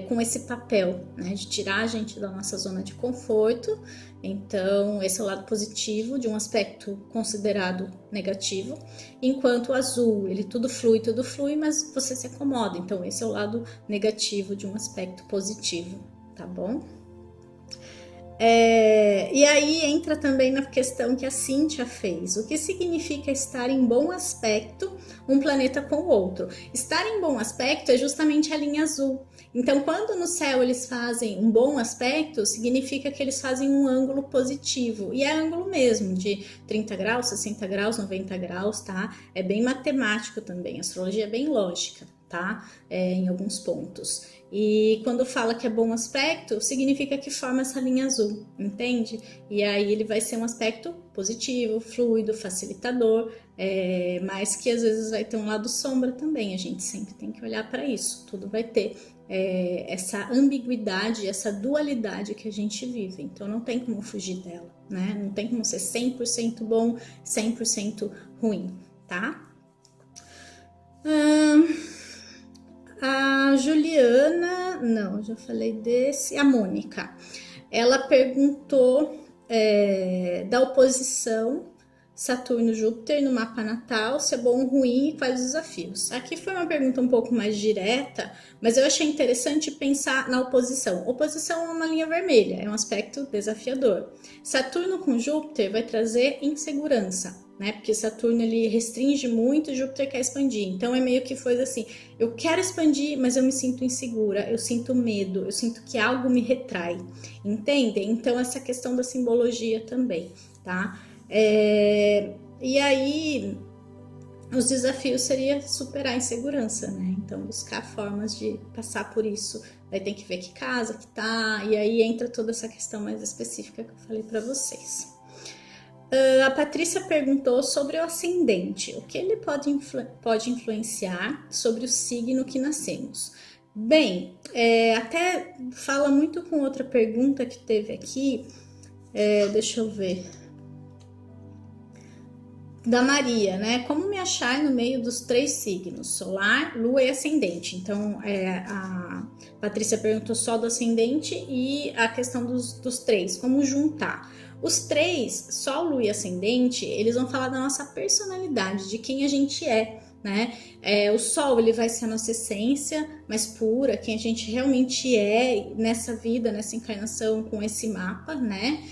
com esse papel, né? De tirar a gente da nossa zona de conforto. Então esse é o lado positivo de um aspecto considerado negativo, enquanto o azul, ele tudo flui, mas você se acomoda. Então esse é o lado negativo de um aspecto positivo, tá bom? E aí entra também na questão que a Cíntia fez. O que significa estar em bom aspecto um planeta com o outro? Estar em bom aspecto é justamente a linha azul. Então, quando no céu eles fazem um bom aspecto, significa que eles fazem um ângulo positivo. E é ângulo mesmo, de 30 graus, 60 graus, 90 graus, tá? É bem matemático também, a astrologia é bem lógica, tá? Em alguns pontos. E quando fala que é bom aspecto, significa que forma essa linha azul, entende? E aí ele vai ser um aspecto positivo, fluido, facilitador, mas que às vezes vai ter um lado sombra também. A gente sempre tem que olhar para isso. Tudo vai ter essa ambiguidade, essa dualidade que a gente vive. Então não tem como fugir dela, né? Não tem como ser 100% bom, 100% ruim, tá? A Juliana, não, já falei desse. A Mônica, ela perguntou da oposição Saturno-Júpiter no mapa natal, se é bom ou ruim e quais os desafios. Aqui foi uma pergunta um pouco mais direta, mas eu achei interessante pensar na oposição. Oposição é uma linha vermelha, é um aspecto desafiador. Saturno com Júpiter vai trazer insegurança, né? Porque Saturno ele restringe muito e Júpiter quer expandir. Então é meio que foi assim, eu quero expandir, mas eu me sinto insegura, eu sinto medo, eu sinto que algo me retrai. Entendem? Então essa questão da simbologia também, tá? E aí os desafios seria superar a insegurança, né? Então buscar formas de passar por isso. Aí tem que ver que casa que tá, e aí entra toda essa questão mais específica que eu falei para vocês. A Patrícia perguntou sobre o ascendente, o que ele pode influenciar sobre o signo que nascemos. Bem, até fala muito com outra pergunta que teve aqui, deixa eu ver, da Maria, né? Como me achar no meio dos 3 signos, solar, lua e ascendente? Então, a Patrícia perguntou só do ascendente e a questão dos 3, como juntar. Os 3, Sol, Lua e Ascendente, eles vão falar da nossa personalidade, de quem a gente é, né? O Sol, ele vai ser a nossa essência mais pura, quem a gente realmente é nessa vida, nessa encarnação, com esse mapa, né?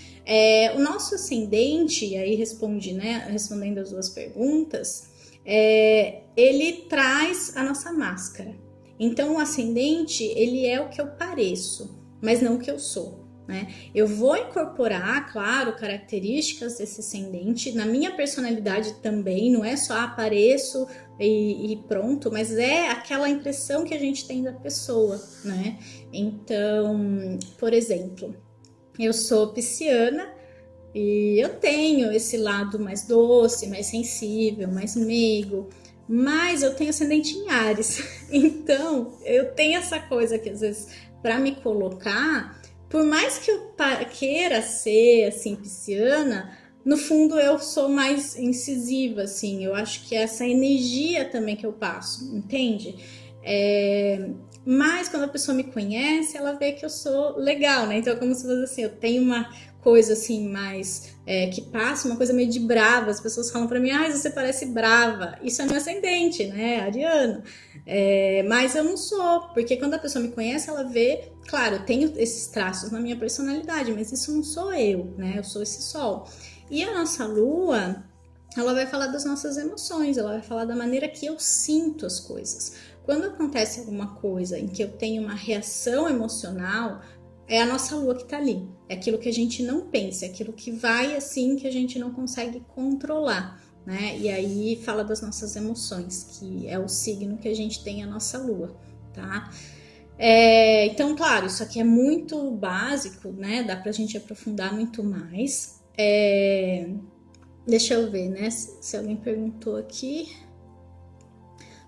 O nosso ascendente, e aí respondendo as duas perguntas, ele traz a nossa máscara. Então, o ascendente, ele é o que eu pareço, mas não o que eu sou. Né? Eu vou incorporar, claro, características desse ascendente na minha personalidade também, não é só apareço e pronto, mas é aquela impressão que a gente tem da pessoa, né? Então, por exemplo, eu sou pisciana e eu tenho esse lado mais doce, mais sensível, mais meigo, mas eu tenho ascendente em Áries, então eu tenho essa coisa que às vezes para me colocar, por mais que eu queira ser assim pisciana, no fundo eu sou mais incisiva, assim, eu acho que é essa energia também que eu passo, entende? Mas quando a pessoa me conhece, ela vê que eu sou legal, né? Então é como se fosse assim, eu tenho uma coisa assim mais que passa, uma coisa meio de brava. As pessoas falam pra mim, você parece brava. Isso é meu ascendente, né? Ariano. Mas eu não sou, porque quando a pessoa me conhece, ela vê, claro, eu tenho esses traços na minha personalidade, mas isso não sou eu, né? Eu sou esse sol. E a nossa lua, ela vai falar das nossas emoções, ela vai falar da maneira que eu sinto as coisas. Quando acontece alguma coisa em que eu tenho uma reação emocional, é a nossa lua que tá ali. É aquilo que a gente não pensa, é aquilo que vai assim que a gente não consegue controlar, né? E aí fala das nossas emoções, que é o signo que a gente tem a nossa lua, tá? Então, claro, isso aqui é muito básico, né? Dá pra gente aprofundar muito mais. Deixa eu ver, né? Se alguém perguntou aqui.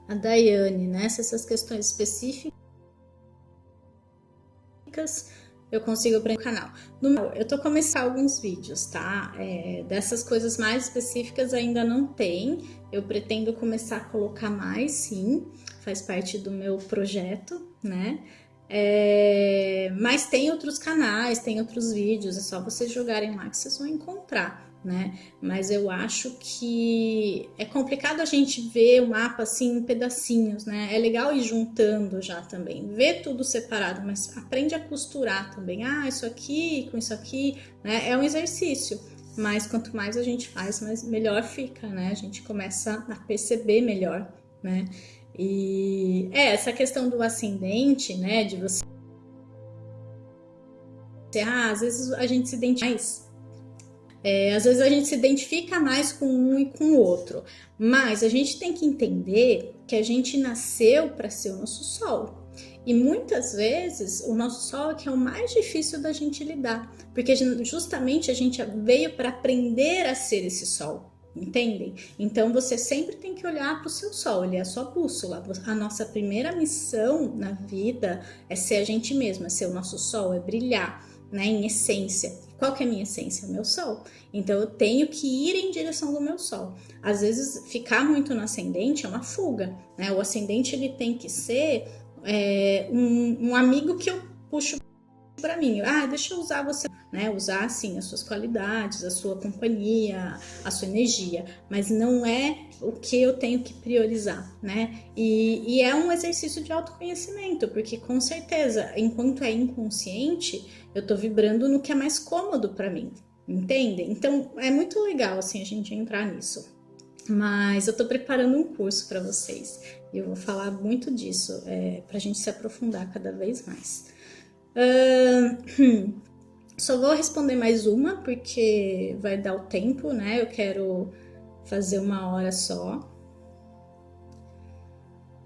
A Daiane, né? Se essas questões específicas eu consigo aprender no canal. Eu tô começando alguns vídeos, tá? Dessas coisas mais específicas ainda não tem. Eu pretendo começar a colocar mais, sim. Faz parte do meu projeto, né? Mas tem outros canais, tem outros vídeos. É só vocês jogarem lá que vocês vão encontrar, né? Mas eu acho que é complicado a gente ver o mapa assim em pedacinhos, né? É legal ir juntando já também, ver tudo separado, mas aprende a costurar também. Ah, isso aqui com isso aqui, né? É um exercício, mas quanto mais a gente faz, mais melhor fica, né? A gente começa a perceber melhor, né? E essa questão do ascendente, né? De você, às vezes a gente se identifica mais. Às vezes a gente se identifica mais com um e com o outro, mas a gente tem que entender que a gente nasceu para ser o nosso sol. E muitas vezes o nosso sol é que é o mais difícil da gente lidar, porque justamente a gente veio para aprender a ser esse sol, entendem? Então você sempre tem que olhar para o seu sol, ele é a sua bússola. A nossa primeira missão na vida é ser a gente mesma, é ser o nosso sol, é brilhar, né, em essência. Qual que é a minha essência? O meu sol. Então eu tenho que ir em direção do meu sol. Às vezes ficar muito no ascendente é uma fuga, né? O ascendente ele tem que ser um amigo que eu puxo para mim. Ah, deixa eu usar você, né? Usar assim as suas qualidades, a sua companhia, a sua energia, mas não é o que eu tenho que priorizar, né? E é um exercício de autoconhecimento, porque com certeza, enquanto é inconsciente, eu tô vibrando no que é mais cômodo para mim, entendem? Então é muito legal assim a gente entrar nisso. Mas eu tô preparando um curso para vocês e eu vou falar muito disso, para a gente se aprofundar cada vez mais. Só vou responder mais uma, porque vai dar o tempo, né? Eu quero fazer 1 hora só.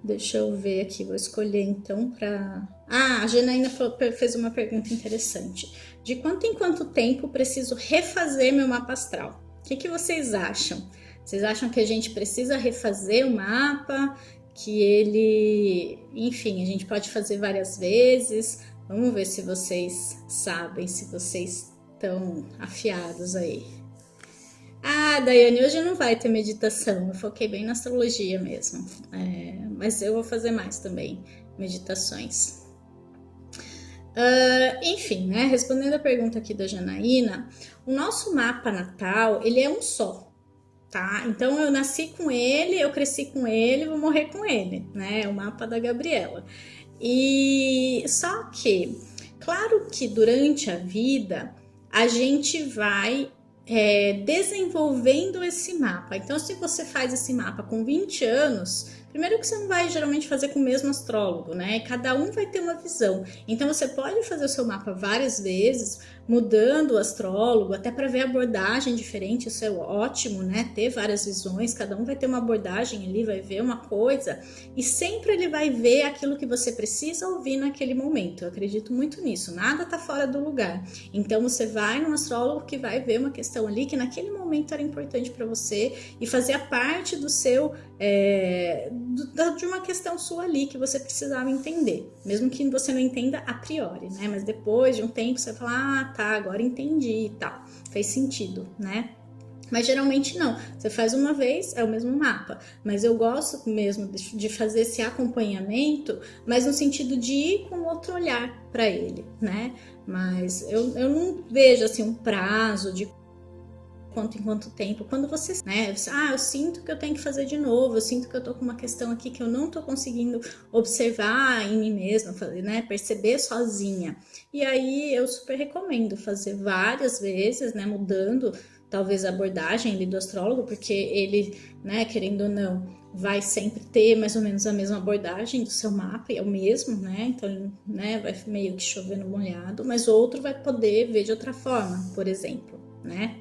Deixa eu ver aqui, vou escolher então para... Ah, a Janaína fez uma pergunta interessante. De quanto em quanto tempo preciso refazer meu mapa astral? O que vocês acham? Vocês acham que a gente precisa refazer o mapa? Que ele... Enfim, a gente pode fazer várias vezes? Vamos ver se vocês sabem, se vocês estão afiados aí. Ah, Daiane, hoje não vai ter meditação, eu foquei bem na astrologia mesmo. Mas eu vou fazer mais também, meditações. Enfim, né, respondendo a pergunta aqui da Janaína, o nosso mapa natal, ele é um só, tá? Então eu nasci com ele, eu cresci com ele, vou morrer com ele, né? É o mapa da Gabriela. E só que, claro que durante a vida a gente vai desenvolvendo esse mapa. Então, se você faz esse mapa com 20 anos, primeiro que você não vai geralmente fazer com o mesmo astrólogo, né? Cada um vai ter uma visão. Então, você pode fazer o seu mapa várias vezes, mudando o astrólogo, até para ver abordagem diferente. Isso é ótimo, né? Ter várias visões, cada um vai ter uma abordagem ali, vai ver uma coisa, e sempre ele vai ver aquilo que você precisa ouvir naquele momento. Eu acredito muito nisso, nada tá fora do lugar. Então você vai num astrólogo que vai ver uma questão ali que naquele momento era importante para você e fazia parte do seu de uma questão sua ali que você precisava entender, mesmo que você não entenda a priori, né? Mas depois de um tempo você fala, ah, tá, agora entendi e tal, fez sentido, né? Mas geralmente não, você faz uma vez, é o mesmo mapa, mas eu gosto mesmo de fazer esse acompanhamento, mas no sentido de ir com outro olhar para ele, né? Mas eu não vejo assim um prazo de quanto em quanto tempo, quando você, né, eu sinto que eu tenho que fazer de novo, eu sinto que eu tô com uma questão aqui que eu não tô conseguindo observar em mim mesma, né, perceber sozinha. E aí eu super recomendo fazer várias vezes, né, mudando talvez a abordagem ali do astrólogo, porque ele, né, querendo ou não, vai sempre ter mais ou menos a mesma abordagem do seu mapa, e é o mesmo, né? Então, né, vai meio que chover no molhado, mas outro vai poder ver de outra forma, por exemplo, né?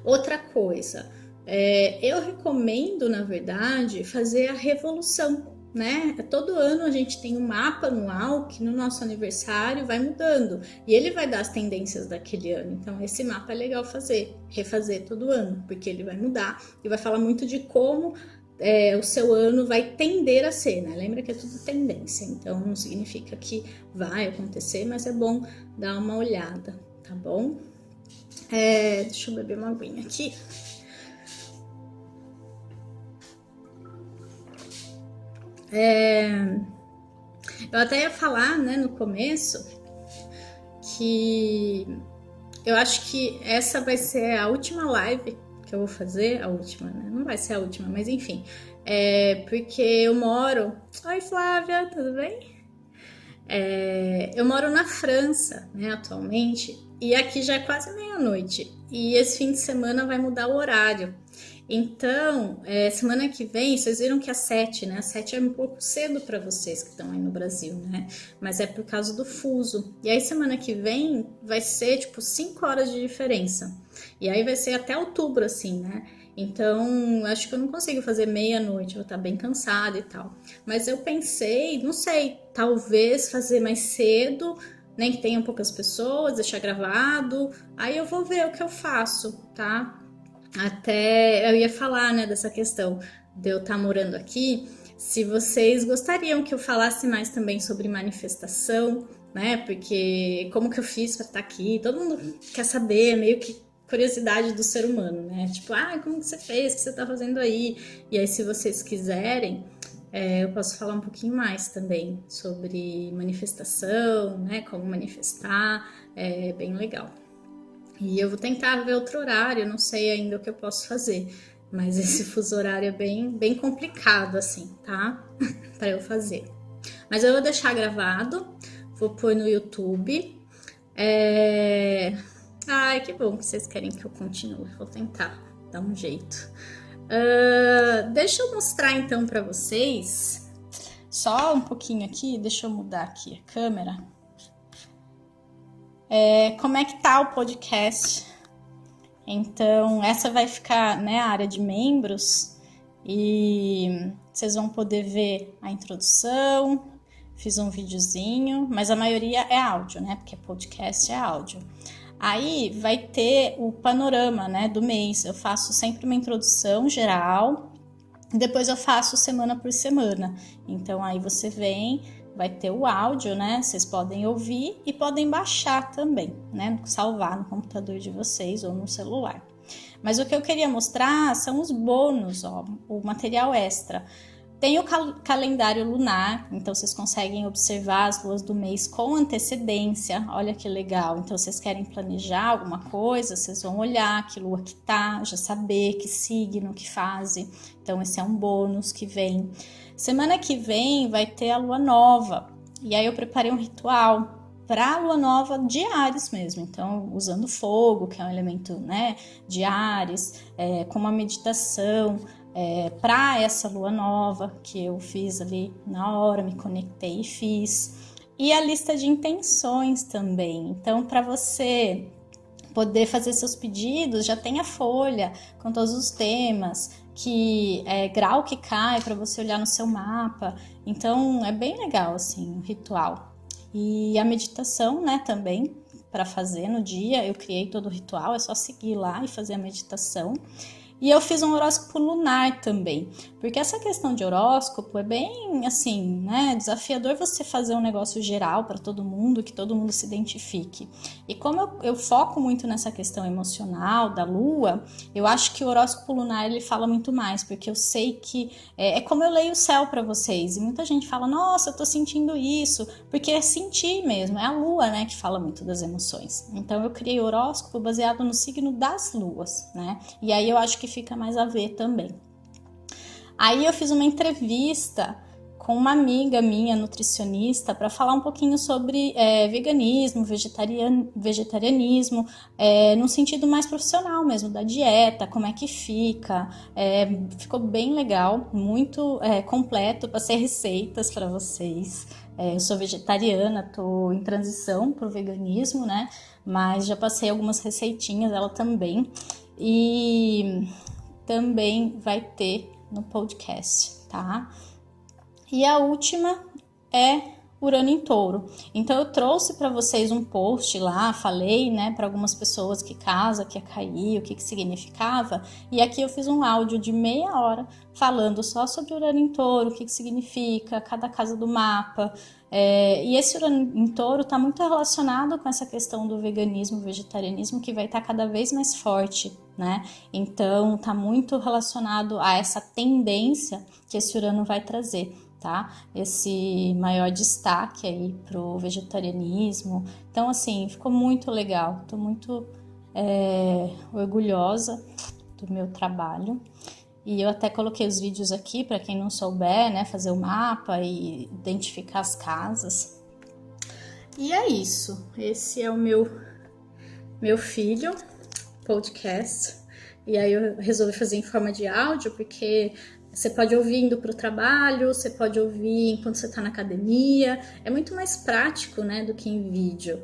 Outra coisa, eu recomendo, na verdade, fazer a revolução, né? Todo ano a gente tem um mapa anual que no nosso aniversário vai mudando e ele vai dar as tendências daquele ano. Então, esse mapa é legal refazer todo ano, porque ele vai mudar e vai falar muito de como o seu ano vai tender a ser, né? Lembra que é tudo tendência, então não significa que vai acontecer, mas é bom dar uma olhada, tá bom? Deixa eu beber uma aguinha aqui. Eu até ia falar, né, no começo, que eu acho que essa vai ser a última live que eu vou fazer, a última, né? Não vai ser a última, mas enfim. Porque eu moro... Oi, Flávia, tudo bem? Eu moro na França, né, atualmente, e aqui já é quase meia-noite. E esse fim de semana vai mudar o horário. Então, semana que vem, vocês viram que às 7, né? Às 7 é um pouco cedo para vocês que estão aí no Brasil, né? Mas é por causa do fuso. E aí, semana que vem, vai ser tipo 5 horas de diferença. E aí vai ser até outubro, assim, né? Então, acho que eu não consigo fazer meia-noite, eu vou estar bem cansada e tal. Mas eu pensei, não sei, talvez fazer mais cedo, nem que tenham poucas pessoas, deixar gravado. Aí eu vou ver o que eu faço, tá? Até eu ia falar, né, dessa questão de eu estar morando aqui, se vocês gostariam que eu falasse mais também sobre manifestação, né, porque como que eu fiz para estar aqui, todo mundo quer saber, meio que curiosidade do ser humano, né, tipo, como que você fez, o que você tá fazendo aí, e aí se vocês quiserem, eu posso falar um pouquinho mais também sobre manifestação, né, como manifestar, é bem legal. E eu vou tentar ver outro horário, não sei ainda o que eu posso fazer, mas esse fuso horário é bem complicado, assim, tá? Para eu fazer. Mas eu vou deixar gravado, vou pôr no YouTube. Ai, que bom que vocês querem que eu continue, vou tentar dar um jeito. Deixa eu mostrar então para vocês, só um pouquinho aqui, deixa eu mudar aqui a câmera. Como é que tá o podcast? Então, essa vai ficar, né, a área de membros e vocês vão poder ver a introdução, fiz um videozinho, mas a maioria é áudio, né, porque podcast é áudio. Aí vai ter o panorama, né, do mês, eu faço sempre uma introdução geral, depois eu faço semana por semana, então aí você vem... Vai ter o áudio, né? Vocês podem ouvir e podem baixar também, né? Salvar no computador de vocês ou no celular. Mas o que eu queria mostrar são os bônus, ó, o material extra. Tem o calendário lunar, então vocês conseguem observar as luas do mês com antecedência. Olha que legal. Então, vocês querem planejar alguma coisa, vocês vão olhar que lua que tá, já saber que signo, que fase. Então, esse é um bônus que vem. Semana que vem vai ter a lua nova. E aí eu preparei um ritual para a lua nova de Áries mesmo. Então, usando fogo, que é um elemento, né, de Áries, com uma meditação. Para essa lua nova que eu fiz ali na hora, me conectei e fiz. E a lista de intenções também. Então, para você poder fazer seus pedidos, já tem a folha com todos os temas, que grau que cai para você olhar no seu mapa. Então, é bem legal assim o ritual. E a meditação, né, também para fazer no dia. Eu criei todo o ritual, é só seguir lá e fazer a meditação. E eu fiz um horóscopo lunar também, porque essa questão de horóscopo é bem, assim, né, desafiador você fazer um negócio geral para todo mundo, que todo mundo se identifique. E como eu foco muito nessa questão emocional da lua, eu acho que o horóscopo lunar ele fala muito mais, porque eu sei que é como eu leio o céu para vocês, e muita gente fala, nossa, eu tô sentindo isso, porque é sentir mesmo, é a lua, né, que fala muito das emoções. Então eu criei o horóscopo baseado no signo das luas, né, e aí eu acho que fica mais a ver também. Aí eu fiz uma entrevista com uma amiga minha, nutricionista, para falar um pouquinho sobre veganismo, vegetarianismo, num sentido mais profissional mesmo, da dieta, como é que fica. Ficou bem legal, muito completo, passei receitas para vocês. Eu sou vegetariana, tô em transição pro veganismo, né? Mas já passei algumas receitinhas, ela também. E também vai ter no podcast, tá? E a última é Urano em Touro. Então eu trouxe para vocês um post lá, falei, né, para algumas pessoas que casa, que ia cair, o que significava, e aqui eu fiz um áudio de meia hora falando só sobre Urano em Touro, o que significa, cada casa do mapa. E esse Urano em Touro está muito relacionado com essa questão do veganismo, vegetarianismo, que vai estar cada vez mais forte, né? Então está muito relacionado a essa tendência que esse Urano vai trazer. Tá? Esse maior destaque aí pro vegetarianismo. Então, assim, ficou muito legal. Tô muito orgulhosa do meu trabalho. E eu até coloquei os vídeos aqui para quem não souber, né? Fazer o mapa e identificar as casas. E é isso. Esse é o meu filho podcast. E aí eu resolvi fazer em forma de áudio, porque você pode ouvir indo para o trabalho, você pode ouvir enquanto você está na academia. É muito mais prático, né, do que em vídeo.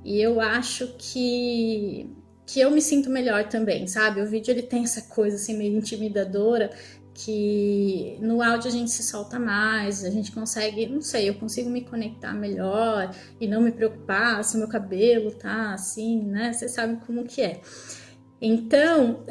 E eu acho que eu me sinto melhor também, sabe? O vídeo ele tem essa coisa assim meio intimidadora, que no áudio a gente se solta mais, a gente consegue, não sei, eu consigo me conectar melhor e não me preocupar se o meu cabelo tá assim, né? Vocês sabem como que é. Então,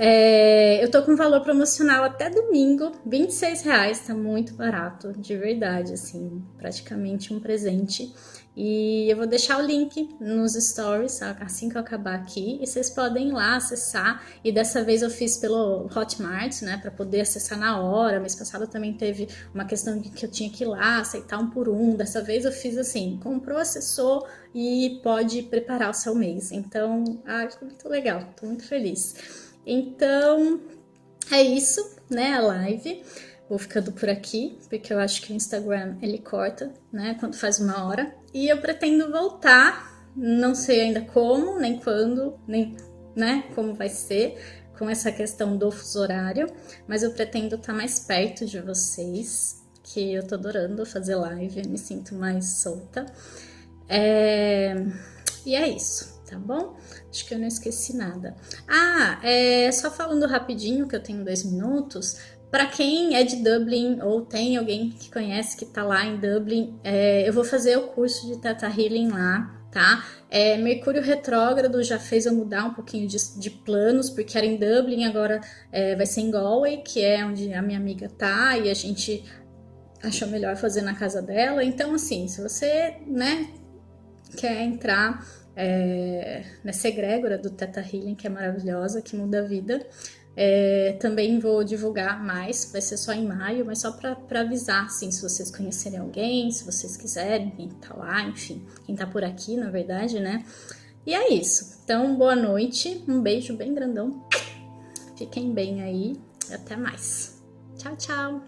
eu tô com valor promocional até domingo, R$26, tá muito barato, de verdade, assim, praticamente um presente. E eu vou deixar o link nos stories assim que eu acabar aqui, e vocês podem ir lá acessar. E dessa vez eu fiz pelo Hotmart, né, para poder acessar na hora. Mês passado também teve uma questão de que eu tinha que ir lá aceitar um por um. Dessa vez eu fiz assim, comprou, acessou e pode preparar o seu mês. Então, ficou muito legal, tô muito feliz. Então, é isso, né, a live. Vou ficando por aqui, porque eu acho que o Instagram, ele corta, né, quando faz 1 hora. E eu pretendo voltar, não sei ainda como, nem quando, nem, né, como vai ser, com essa questão do fuso horário. Mas eu pretendo estar mais perto de vocês, que eu tô adorando fazer live, me sinto mais solta. E é isso, tá bom? Acho que eu não esqueci nada. Só falando rapidinho, que eu tenho 2 minutos. Para quem é de Dublin ou tem alguém que conhece que tá lá em Dublin, eu vou fazer o curso de Theta Healing lá, tá? Mercúrio retrógrado já fez eu mudar um pouquinho de planos, porque era em Dublin, agora vai ser em Galway, que é onde a minha amiga tá, e a gente achou melhor fazer na casa dela. Então, assim, se você, né, quer entrar nessa egrégora do Theta Healing, que é maravilhosa, que muda a vida, também vou divulgar mais, vai ser só em maio, mas só para avisar, assim, se vocês conhecerem alguém, se vocês quiserem, quem tá lá, enfim, quem tá por aqui, na verdade, né? E é isso. Então, boa noite, um beijo bem grandão, fiquem bem aí e até mais. Tchau, tchau!